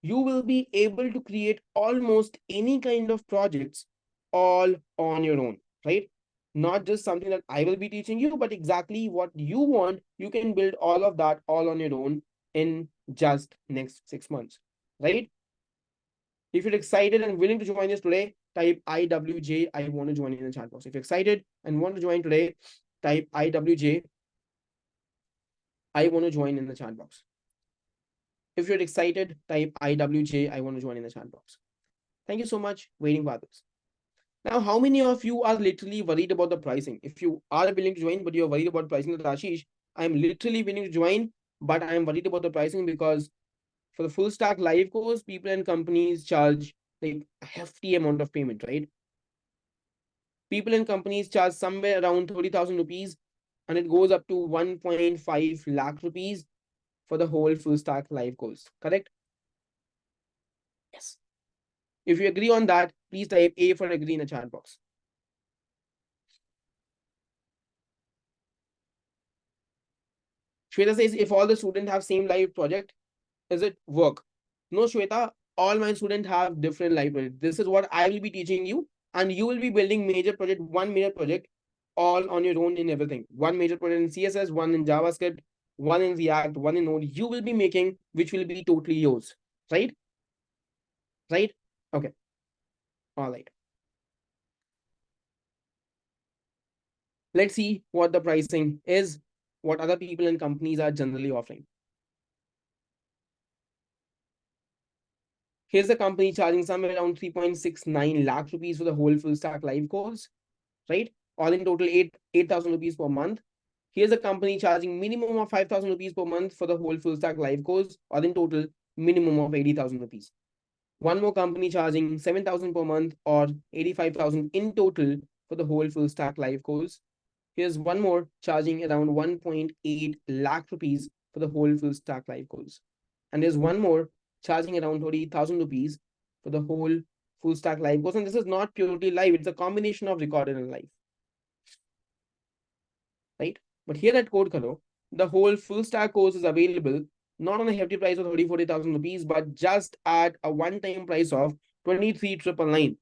you will be able to create almost any kind of projects all on your own, right? Not just something that I will be teaching you, but exactly what you want. You can build all of that all on your own in just next 6 months, right? If you're excited and willing to join us today, type IWJ, I want to join in the chat box. If you're excited and want to join today, type IWJ, I want to join in the chat box. If you're excited, type IWJ, I want to join in the chat box. Thank you so much. Waiting for others. Now, how many of you are literally worried about the pricing? If you are willing to join, but you're worried about pricing, Ashish, I'm literally willing to join, but I'm worried about the pricing because for the full stack live course, people and companies charge like a hefty amount of payment, right? People and companies charge somewhere around 30,000 rupees, and it goes up to 1.5 lakh rupees for the whole full stack live course, correct? Yes. If you agree on that, please type A for agree in the chat box. Shweta says, if all the students have same live project, does it work? No, Shweta, all my students have different live projects. This is what I will be teaching you, and you will be building major project, one major project, all on your own in everything. One major project in CSS, one in JavaScript, one in React, one in Node. You will be making, which will be totally yours, right? Right? Okay. All right. Let's see what the pricing is, what other people and companies are generally offering. Here's the company charging somewhere around 3.69 lakh rupees for the whole full stack live course, right? All in total 8,000 rupees per month. Here's a company charging minimum of 5,000 rupees per month for the whole full stack live course, or in total minimum of 80,000 rupees. One more company charging 7,000 per month or 85,000 in total for the whole full stack live course. Here's one more charging around 1.8 lakh rupees for the whole full stack live course. And there's one more charging around 30,000 rupees for the whole full stack live course. And this is not purely live, it's a combination of recorded and live. Right? But here at Code Karo, the whole full stack course is available not on a hefty price of 30,000-40,000 rupees, but just at a one-time price of 23,999.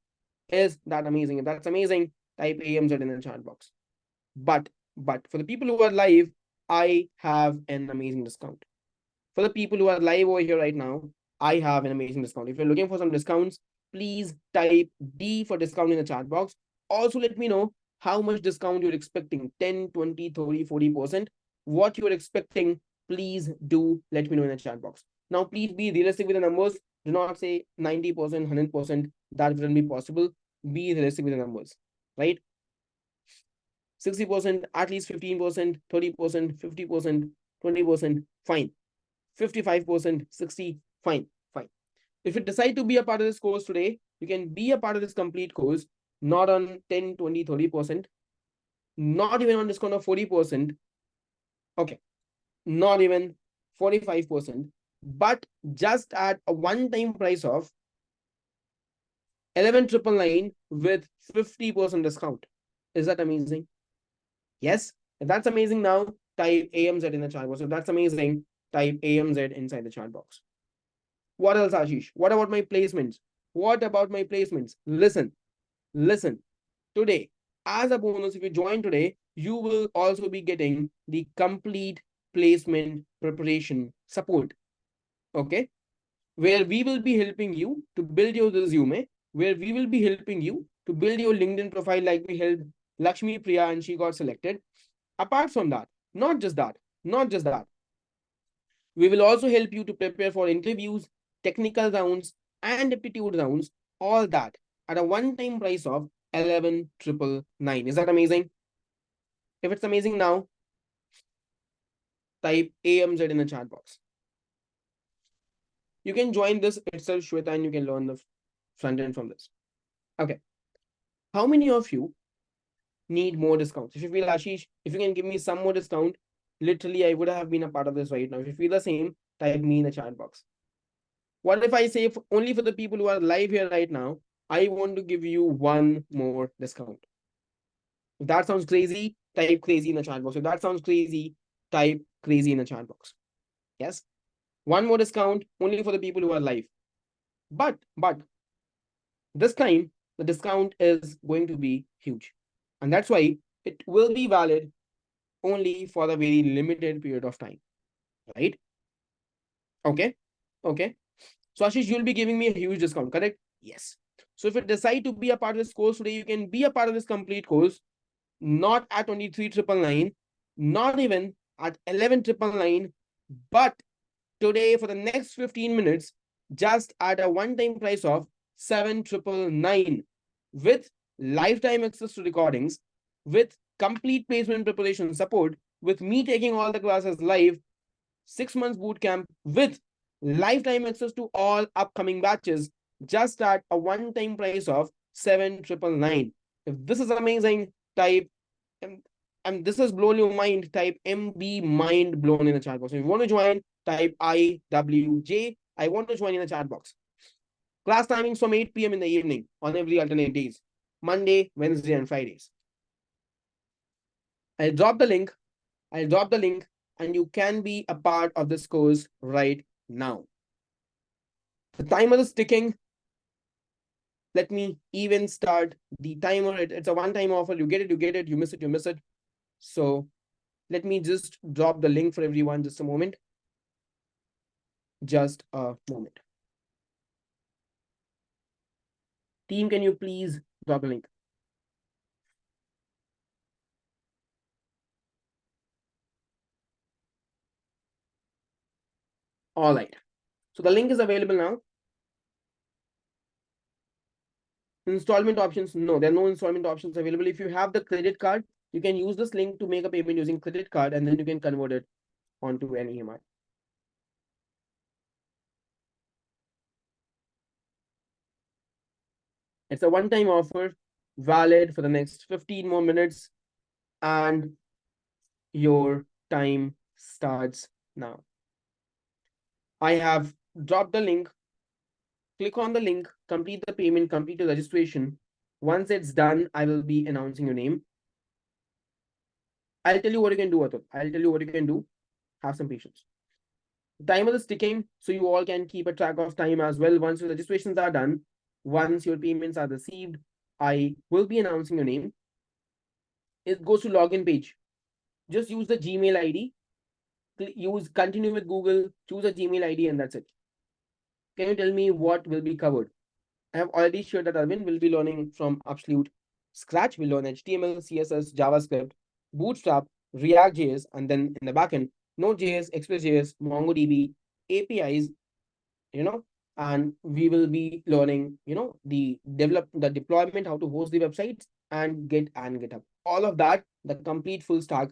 Is that amazing? If that's amazing, type AMZ in the chat box. But for the people who are live, I have an amazing discount. For the people who are live over here right now, I have an amazing discount. If you're looking for some discounts, please type D for discount in the chat box. Also, let me know how much discount you're expecting, 10, 20, 30, 40%. What you're expecting, please do let me know in the chat box. Now, please be realistic with the numbers. Do not say 90%, 100%. That wouldn't be possible. Be realistic with the numbers, right? 60%, at least 15%, 30%, 50%, 20%, fine. 55%, 60, fine. If you decide to be a part of this course today, you can be a part of this complete course, not on 10, 20, 30%, not even on discount of 40%. Okay, not even 45%, but just at a one-time price of 11,999 with 50% discount. Is that amazing? Yes. If that's amazing, now type AMZ in the chat box. If that's amazing, type AMZ inside the chat box. What else, Ashish? What about my placements? Listen. Today, as a bonus, if you join today, you will also be getting the complete placement preparation support. Okay? Where we will be helping you to build your resume, where we will be helping you to build your LinkedIn profile like we helped Lakshmi Priya and she got selected. Apart from that, not just that, we will also help you to prepare for interviews, technical rounds, and aptitude rounds, all that at a one-time price of 11,999. Is that amazing? If it's amazing now, type AMZ in the chat box. You can join this itself, Shweta, and you can learn the front end from this. Okay. How many of you need more discounts? If you feel, Ashish, if you can give me some more discount, literally I would have been a part of this right now. If you feel the same, type me in the chat box. What if I say only for the people who are live here right now, I want to give you one more discount? If that sounds crazy, type crazy in the chat box. If that sounds crazy, type crazy in the chat box. Yes. One more discount only for the people who are live. But this time the discount is going to be huge. And that's why it will be valid only for a very limited period of time. Right? Okay. Okay. So Ashish, you'll be giving me a huge discount, correct? Yes. So if you decide to be a part of this course today, you can be a part of this complete course, not at 23,999, not even at 11,999, but today for the next 15 minutes, just at a one-time price of 7,999 with lifetime access to recordings, with complete placement preparation support, with me taking all the classes live, 6 months boot camp with lifetime access to all upcoming batches, just at a one-time price of 7,999. If this is amazing, type and this has blown your mind, type MB mind blown in the chat box. If you want to join, type IWJ. I want to join in the chat box. Class timings from 8 p.m. in the evening on every alternate days, Monday, Wednesday, and Fridays. I'll drop the link. And you can be a part of this course right now. The timer is ticking. Let me even start the timer. It's a one-time offer. You get it. You miss it. So let me just drop the link for everyone. Just a moment. Team, can you please drop the link? All right. So the link is available now. Installment options. No, there are no installment options available. If you have the credit card, you can use this link to make a payment using credit card, and then you can convert it onto an EMI. It's a one-time offer, valid for the next 15 more minutes, and your time starts now. I have dropped the link. Click on the link, complete the payment, complete the registration. Once it's done, I will be announcing your name. I'll tell you what you can do, Atul. I'll tell you what you can do. Have some patience. The timer is ticking, so you all can keep a track of time as well. Once your registrations are done, once your payments are received, I will be announcing your name. It goes to login page. Just use the Gmail ID. Continue with Google, choose a Gmail ID, and that's it. Can you tell me what will be covered? I have already shared that Arvind will be learning from absolute scratch. We'll learn HTML, CSS, JavaScript, Bootstrap, React.js, and then in the backend, Node.js, Express.js, MongoDB, APIs, and we will be learning, the deployment, how to host the websites, and Git and GitHub. All of that, the complete full stack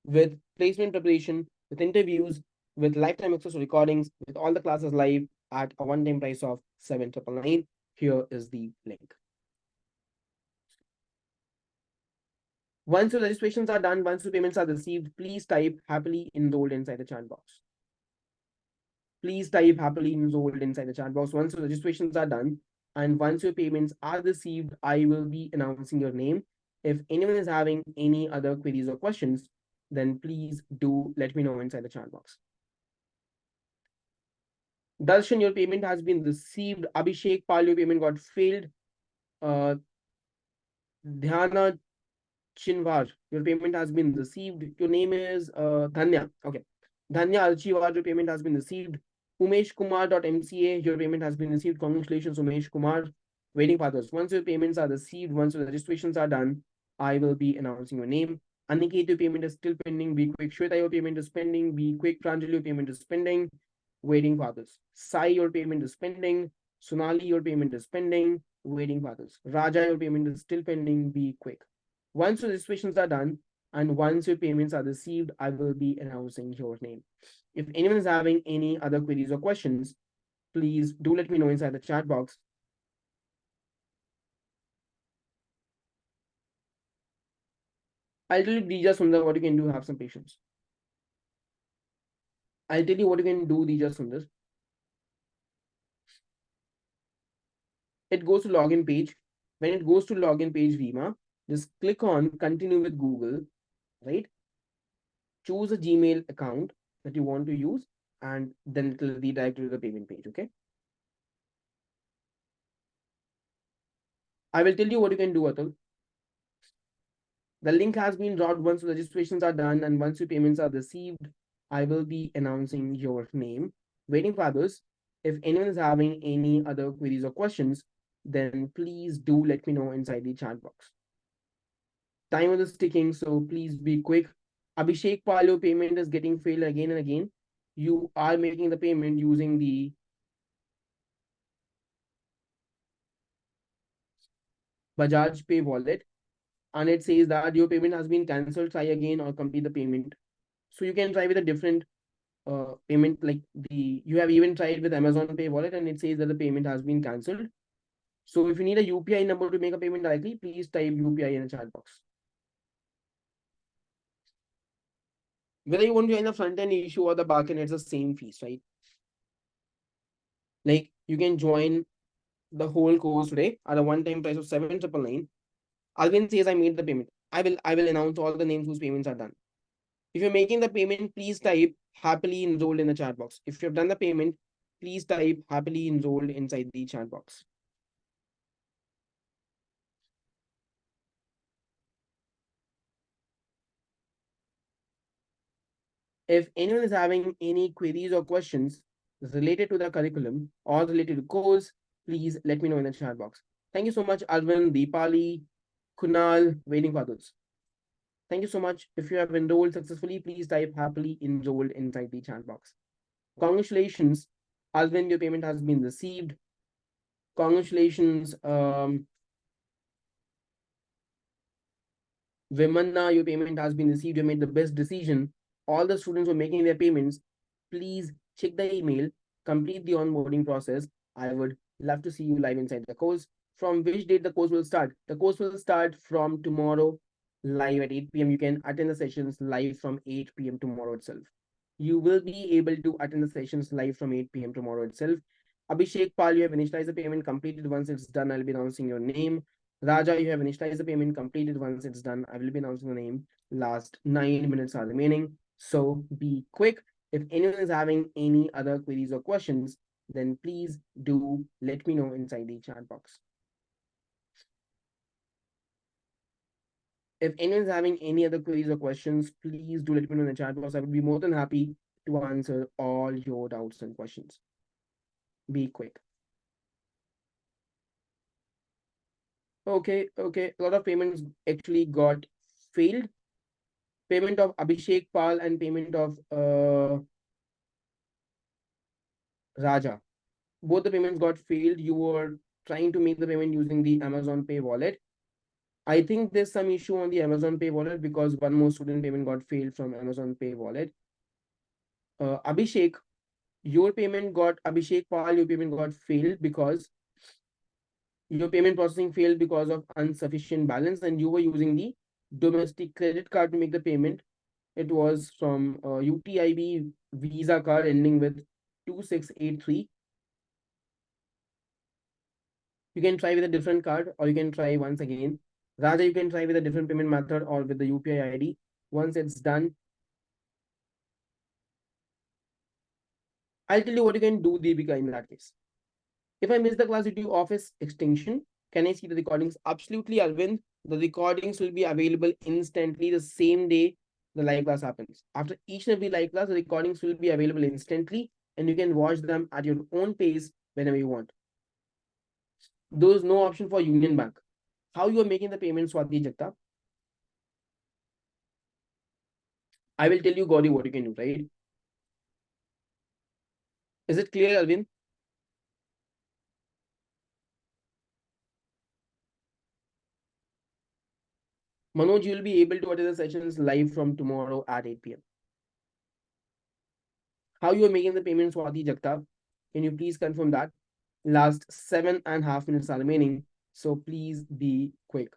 with placement preparation, with interviews, with lifetime access to recordings, with all the classes live at a one-time price of 7,999. Here is the link. Once your registrations are done, once your payments are received, please type happily enrolled inside the chat box. Please type happily enrolled inside the chat box. Once your registrations are done and once your payments are received, I will be announcing your name. If anyone is having any other queries or questions, then please do let me know inside the chat box. Darshan, your payment has been received. Abhishek Pal, your payment got failed. Dhyana Chinwar, your payment has been received. Your name is Dhanya. Okay. Dhanya Alchiwar, your payment has been received. Umesh Kumar.mca, your payment has been received. Congratulations, Umesh Kumar. Waiting for others. Once your payments are received, once your registrations are done, I will be announcing your name. Aniket, your payment is still pending. Be quick. Shweta, your payment is pending. Be quick. Pranjali, your payment is pending. Waiting for others. Sai, your payment is pending. Sonali, your payment is pending. waiting for others. Raja, your payment is still pending. Be quick. Once your registrations are done and once your payments are received, I will be announcing your name. If anyone is having any other queries or questions, please do let me know inside the chat box. I'll tell you, Dija Sundar, what you can do. Have some patience. I'll tell you what you can do, Dija Sundar. It goes to login page. When it goes to login page, Vima, just click on continue with Google, right? Choose a Gmail account that you want to use, and then it will redirect you to the payment page, okay? I will tell you what you can do, Atul. The link has been dropped once registrations are done and once your payments are received, I will be announcing your name. Waiting for others. If anyone is having any other queries or questions, then please do let me know inside the chat box. Time is ticking, so please be quick. Abhishek Pal, your payment is getting failed again and again. You are making the payment using the Bajaj Pay wallet, and it says that your payment has been cancelled. Try again or complete the payment. So you can try with a different payment, like you have even tried with Amazon Pay wallet, and it says that the payment has been cancelled. So if you need a UPI number to make a payment directly, please type UPI in the chat box. Whether you want to join the front end issue or the back end, it's the same fees, right? Like you can join the whole course today at a one-time price of 7,999. Alvin says I made the payment. I will announce all the names whose payments are done. If you're making the payment, please type happily enrolled in the chat box. If you've done the payment, please type happily enrolled inside the chat box. If anyone is having any queries or questions related to the curriculum or related to course, please let me know in the chat box. Thank you so much, Alvin, Deepali, Kunal, waiting for others. Thank you so much. If you have enrolled successfully, please type happily enrolled inside the chat box. Congratulations, Alvin, your payment has been received. Congratulations, Vimanna, your payment has been received. You made the best decision. All the students who are making their payments, please check the email, complete the onboarding process. I would love to see you live inside the course. From which date the course will start? The course will start from tomorrow, live at 8 p.m. You can attend the sessions live from 8 p.m. tomorrow itself. You will be able to attend the sessions live from 8 p.m. tomorrow itself. Abhishek Pal, you have initialized the payment, completed. Once it's done, I'll be announcing your name. Raja, you have initialized the payment, completed. Once it's done, I will be announcing the name. Last 9 minutes are remaining. So be quick. If anyone is having any other queries or questions, then please do let me know inside the chat box. If anyone is having any other queries or questions, please do let me know in the chat box. I would be more than happy to answer all your doubts and questions. Be quick. Okay. A lot of payments actually got failed. Payment of Abhishek Pal and payment of Raja. Both the payments got failed. You were trying to make the payment using the Amazon Pay wallet. I think there's some issue on the Amazon Pay wallet because one more student payment got failed from Amazon Pay wallet. Abhishek Pal, your payment got failed because your payment processing failed because of insufficient balance and you were using the domestic credit card to make the payment. It was from UTIB Visa card ending with 2683. You can try with a different card or you can try once again. Raja, you can try with a different payment method or with the UPI ID. Once it's done, I'll tell you what you can do, Deepika, in that case. If I miss the class due to office extinction, can I see the recordings? Absolutely, Alvin. The recordings will be available instantly the same day the live class happens. After each and every live class, the recordings will be available instantly and you can watch them at your own pace whenever you want. There is no option for Union Bank. How you are making the payment, Swati Jagtap? I will tell you, Gauri, what you can do, right? Is it clear, Alvin? Manoj, you'll be able to attend the sessions live from tomorrow at 8 p.m. How you are making the payment, Swati Jagtap? Can you please confirm that? Last 7.5 minutes are remaining, so please be quick.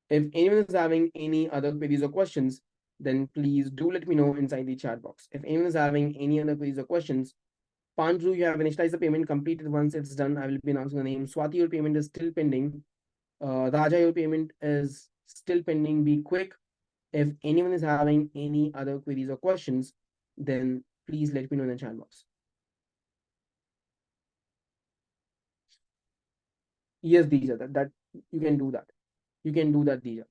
If anyone is having any other queries or questions, then please do let me know inside the chat box. If anyone is having any other queries or questions, Pandru, you have initialized the payment, completed. Once it's done, I will be announcing the name. Swati, your payment is still pending. Raja, your payment is still pending. Be quick. If anyone is having any other queries or questions, then please let me know in the chat box. Yes, Dija, that you can do that. You can do that, Dija.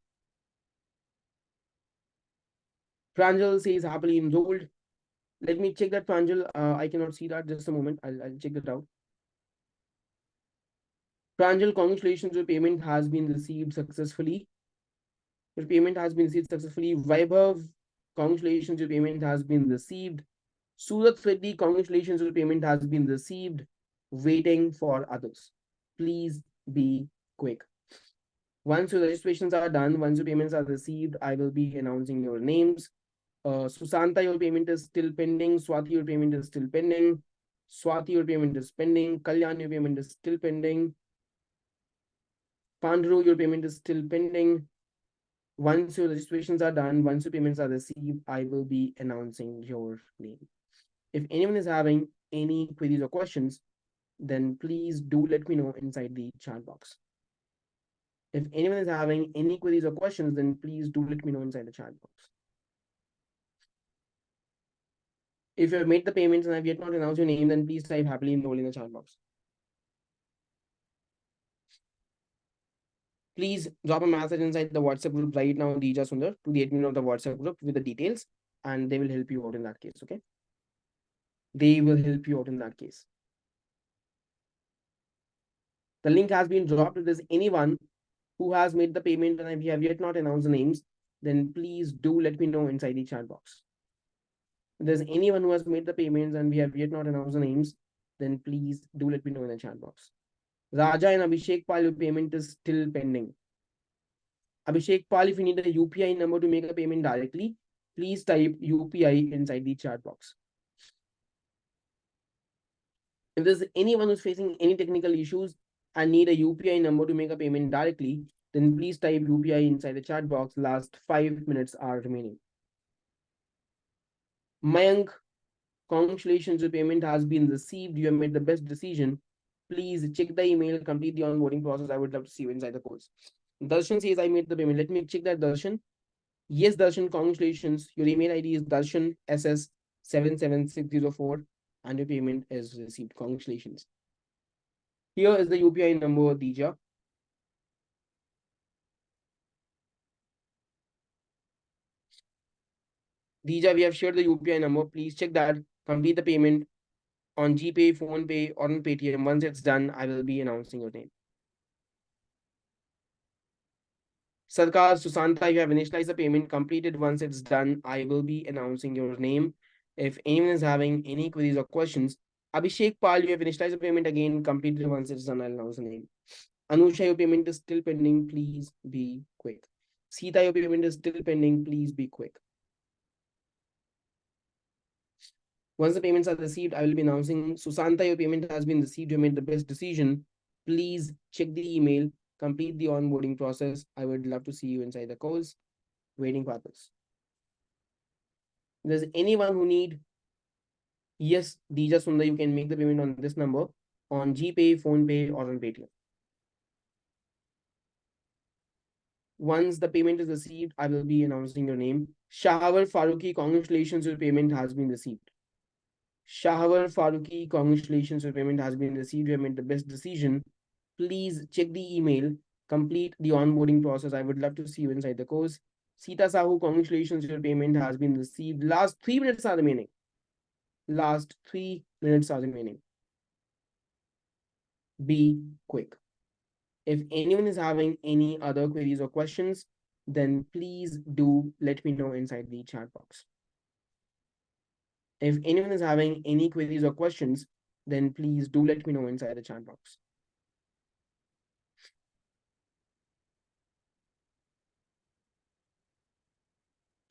Pranjal says happily enrolled. Let me check that, Pranjal. I cannot see that. Just a moment. I'll check that out. Pranjal, congratulations. Your payment has been received successfully. Your payment has been received successfully. Vaibhav, congratulations. Your payment has been received. Surat Reddy, congratulations. Your payment has been received. Waiting for others. Please be quick. Once your registrations are done, once your payments are received, I will be announcing your names. Susanta, your payment is still pending. Swati, your payment is still pending. Swati, your payment is pending. Kalyan, your payment is still pending. Pandru, your payment is still pending. Once your registrations are done, once your payments are received, I will be announcing your name. If anyone is having any queries or questions, then please do let me know inside the chat box. If anyone is having any queries or questions, then please do let me know inside the chat box. If you have made the payments and have yet not announced your name, then please type happily enrolled in the chat box. Please drop a message inside the WhatsApp group right now, Dija Sundar, to the admin of the WhatsApp group with the details, and they will help you out in that case, okay? They will help you out in that case. The link has been dropped. If there's anyone who has made the payment and we have yet not announced the names, then please do let me know inside the chat box. If there's anyone who has made the payments and we have yet not announced the names, then please do let me know in the chat box. Raja and Abhishek Pal, your payment is still pending. Abhishek Pal, if you need a UPI number to make a payment directly, please type UPI inside the chat box. If there's anyone who's facing any technical issues and need a UPI number to make a payment directly, then please type UPI inside the chat box. Last 5 minutes are remaining. Mayank, congratulations, your payment has been received. You have made the best decision. Please check the email, complete the onboarding process. I would love to see you inside the course. Darshan says I made the payment. Let me check that, Darshan. Yes, Darshan, congratulations. Your email ID is Darshan SS 77604 and your payment is received. Congratulations. Here is the UPI number, Dija. Dija, we have shared the UPI number. Please check that. Complete the payment on GPay, PhonePe, or on Paytm. Once it's done, I will be announcing your name. Sarkar, Susanta, you have initialized the payment, completed. Once it's done, I will be announcing your name. If anyone is having any queries or questions, Abhishek Pal, you have initialized the payment again, completed. Once it's done, I'll announce the name. Anusha, your payment is still pending. Please be quick. Sita, your payment is still pending. Please be quick. Once the payments are received, I will be announcing. Susanta, your payment has been received. You made the best decision. Please check the email, complete the onboarding process. I would love to see you inside the course. Waiting for others. If there's anyone who need, yes, Dija Sundar, you can make the payment on this number on GPay, PhonePe, or on Paytm. Once the payment is received, I will be announcing your name. Shahawar Faruqi, congratulations, your payment has been received. Shahawar Faruqi, congratulations, your payment has been received. You have made the best decision. Please check the email, complete the onboarding process. I would love to see you inside the course. Sita Sahu, congratulations, your payment has been received. Last 3 minutes are remaining. Last 3 minutes are remaining. Be quick. If anyone is having any other queries or questions, then please do let me know inside the chat box. If anyone is having any queries or questions, then please do let me know inside the chat box.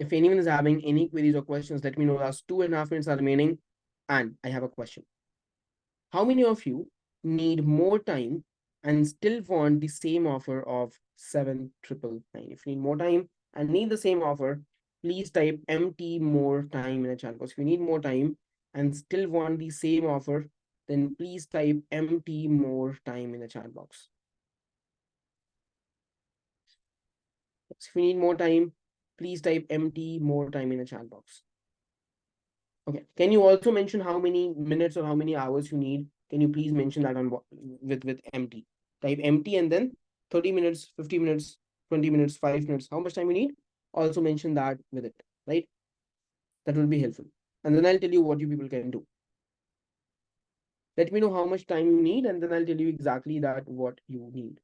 If anyone is having any queries or questions, let me know. Last 2.5 minutes are remaining. And I have a question. How many of you need more time and still want the same offer of 7,999? If you need more time and need the same offer, please type MT more time in the chat box. If you need more time and still want the same offer, then please type MT more time in the chat box. If you need more time, please type MT more time in the chat box. Okay. Can you also mention how many minutes or how many hours you need? Can you please mention that on with MT? Type MT and then 30 minutes, 50 minutes, 20 minutes, 5 minutes. How much time you need? Also mention that with it, right? That will be helpful. And then I'll tell you what you people can do. Let me know how much time you need, and then I'll tell you exactly that what you need.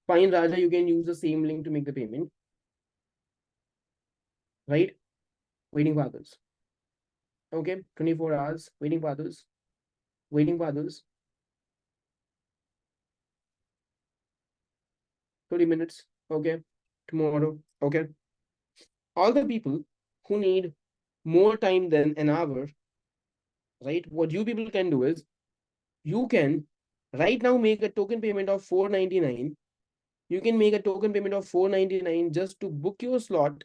Fine, Raja, you can use the same link to make the payment. Right? Waiting for others. Okay, 24 hours, waiting for others. Waiting for others. 30 minutes. Okay, tomorrow. Okay. All the people who need more time than an hour, right? What you people can do is you can right now make a token payment of 499. You can make a token payment of 499 just to book your slot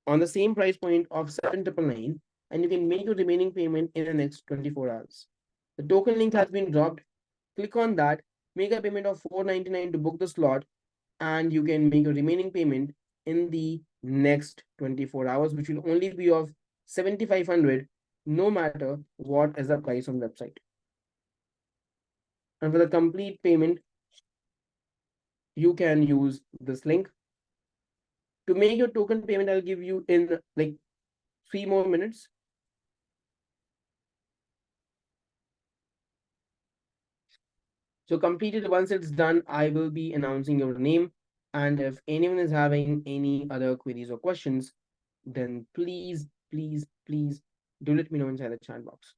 on the same price point of 7,999, and you can make your remaining payment in the next 24 hours. The token link has been dropped. Click on that, make a payment of 499 to book the slot, and you can make a remaining payment in the next 24 hours, which will only be of 7,500, no matter what is the price on the website. And for the complete payment, you can use this link. To make your token payment, I'll give you in like 3 more minutes. So completed. Once it's done, I will be announcing your name. And if anyone is having any other queries or questions, then please do let me know inside the chat box.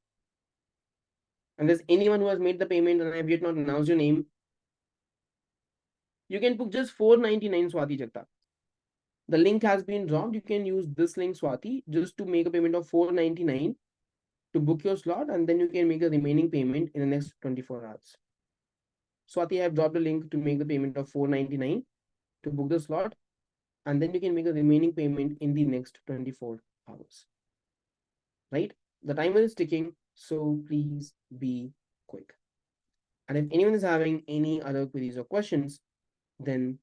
And there's anyone who has made the payment and I have yet not announced your name, you can book just 499, Swati Jagtap. The link has been dropped. You can use this link, Swati, just to make a payment of 499 to book your slot, and then you can make the remaining payment in the next 24 hours. Swati, I have dropped a link to make the payment of 499 to book the slot, and then you can make the remaining payment in the next 24 hours. Right? The timer is ticking, so please be quick. And if anyone is having any other queries or questions, then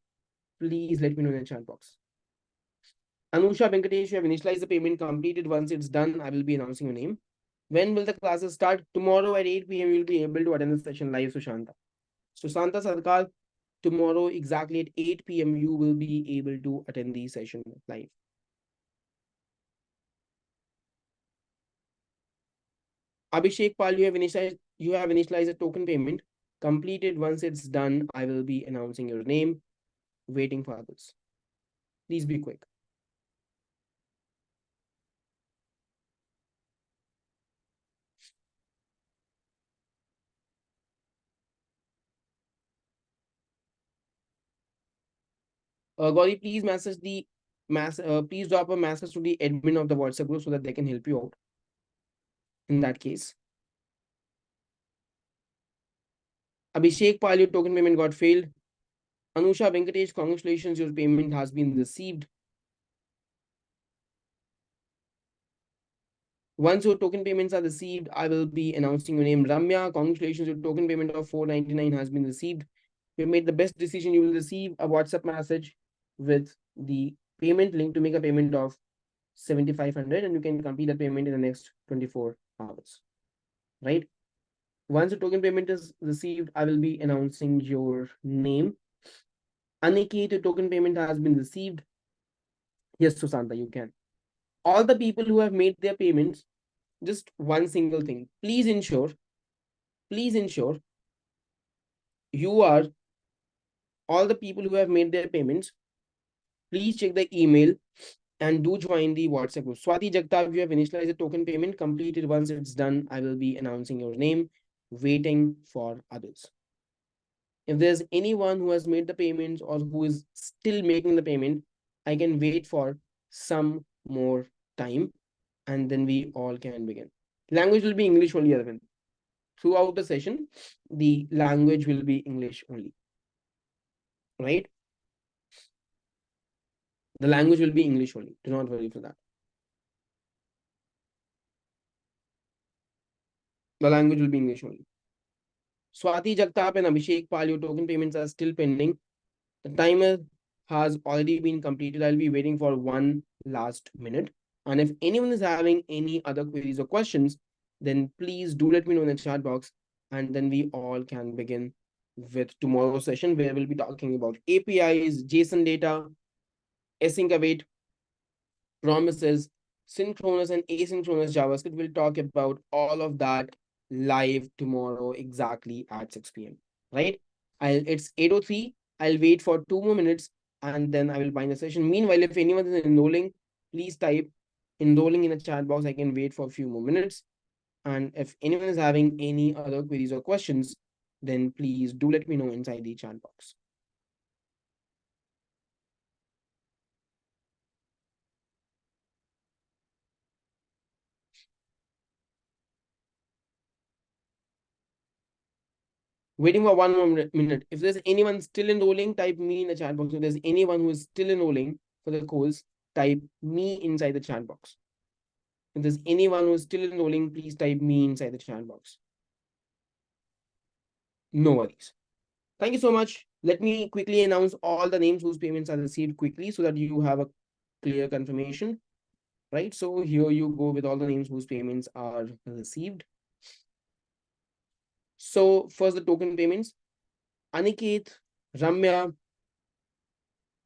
please let me know in the chat box. Anusha Venkatesh, you have initialized the payment completed. Once it's done, I will be announcing your name. When will the classes start? Tomorrow at 8 p.m. You'll be able to attend the session live, Sushanta. Sushanta Sarkar, tomorrow exactly at 8 p.m. you will be able to attend the session live. Abhishek Pal, you have initialized a token payment. Completed. Once it's done, I will be announcing your name. Waiting for others. Please be quick. Gauri, please please drop a message to the admin of the WhatsApp group so that they can help you out. In that case, Abhishek Pal, your token payment got failed. Anusha Venkatesh, congratulations, your payment has been received. Once your token payments are received, I will be announcing your name. Ramya, congratulations, your token payment of 499 has been received. You made the best decision. You will receive a WhatsApp message with the payment link to make a payment of 7,500, and you can complete that payment in the next 24 hours. Right? Once the token payment is received, I will be announcing your name. Aniket, your token payment has been received. Yes, Susanta, you can. All the people who have made their payments, just one single thing. Please ensure you are, all the people who have made their payments, please check the email And do join the WhatsApp group. Swati Jagtap, you have initialized the token payment, completed. Once it's done, I will be announcing your name, waiting for others. If there's anyone who has made the payments or who is still making the payment, I can wait for some more time and then we all can begin. Language will be English only, Arvind. Throughout the session, the language will be English only, right? The language will be English only. Do not worry for that. The language will be English only. Swati Jagtap and Abhishek Pal, your token payments are still pending. The timer has already been completed. I'll be waiting for one last minute. And if anyone is having any other queries or questions, then please do let me know in the chat box. And then we all can begin with tomorrow's session where we'll be talking about APIs, JSON data, async await, promises, synchronous and asynchronous JavaScript. We'll talk about all of that live tomorrow exactly at 6 p.m. Right? It's 8:03. I'll wait for 2 more minutes and then I will bind the session. Meanwhile, if anyone is enrolling, please type enrolling in the chat box. I can wait for a few more minutes. And if anyone is having any other queries or questions, then please do let me know inside the chat box. Waiting for 1 more minute. If there's anyone still enrolling, type me in the chat box. If there's anyone who is still enrolling for the course, type me inside the chat box. If there's anyone who is still enrolling, please type me inside the chat box. No worries. Thank you so much. Let me quickly announce all the names whose payments are received quickly so that you have a clear confirmation. Right? So here you go with all the names whose payments are received. So first the token payments. Aniket, Ramya,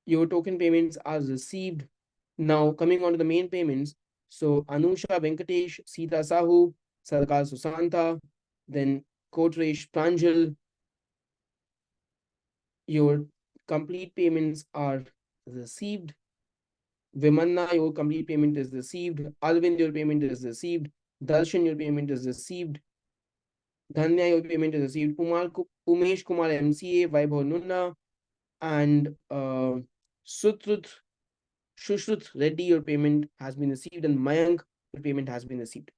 your token payments are received. Now coming on to the main payments. So Anusha Venkatesh, Sita Sahu, Sarkar Susanta, then Kotresh Pranjal. Your complete payments are received. Vimanna, your complete payment is received. Arvind, your payment is received. Darshan, your payment is received. Dhanya, your payment is received. Umesh Kumar MCA, Vaibhav Nunna, and Sutrut Shushrut Reddy, your payment has been received, and Mayank, your payment has been received.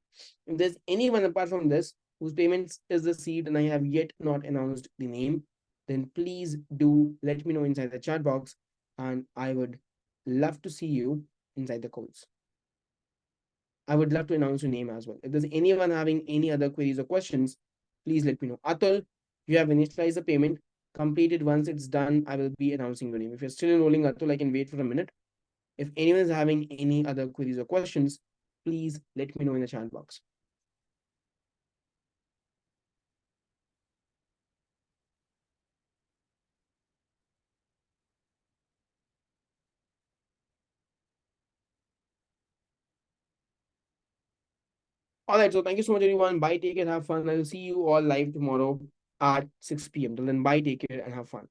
If there's anyone apart from this whose payments is received and I have yet not announced the name, then please do let me know inside the chat box, and I would love to see you inside the calls. I would love to announce your name as well. If there's anyone having any other queries or questions, please let me know. Atul, you have initialized the payment. Completed. Once it's done, I will be announcing your name. If you're still enrolling, Atul, I can wait for a minute. If anyone is having any other queries or questions, please let me know in the chat box. All right, so thank you so much, everyone. Bye, take care, have fun. I'll see you all live tomorrow at 6 p.m. Till then, bye, take care, and have fun.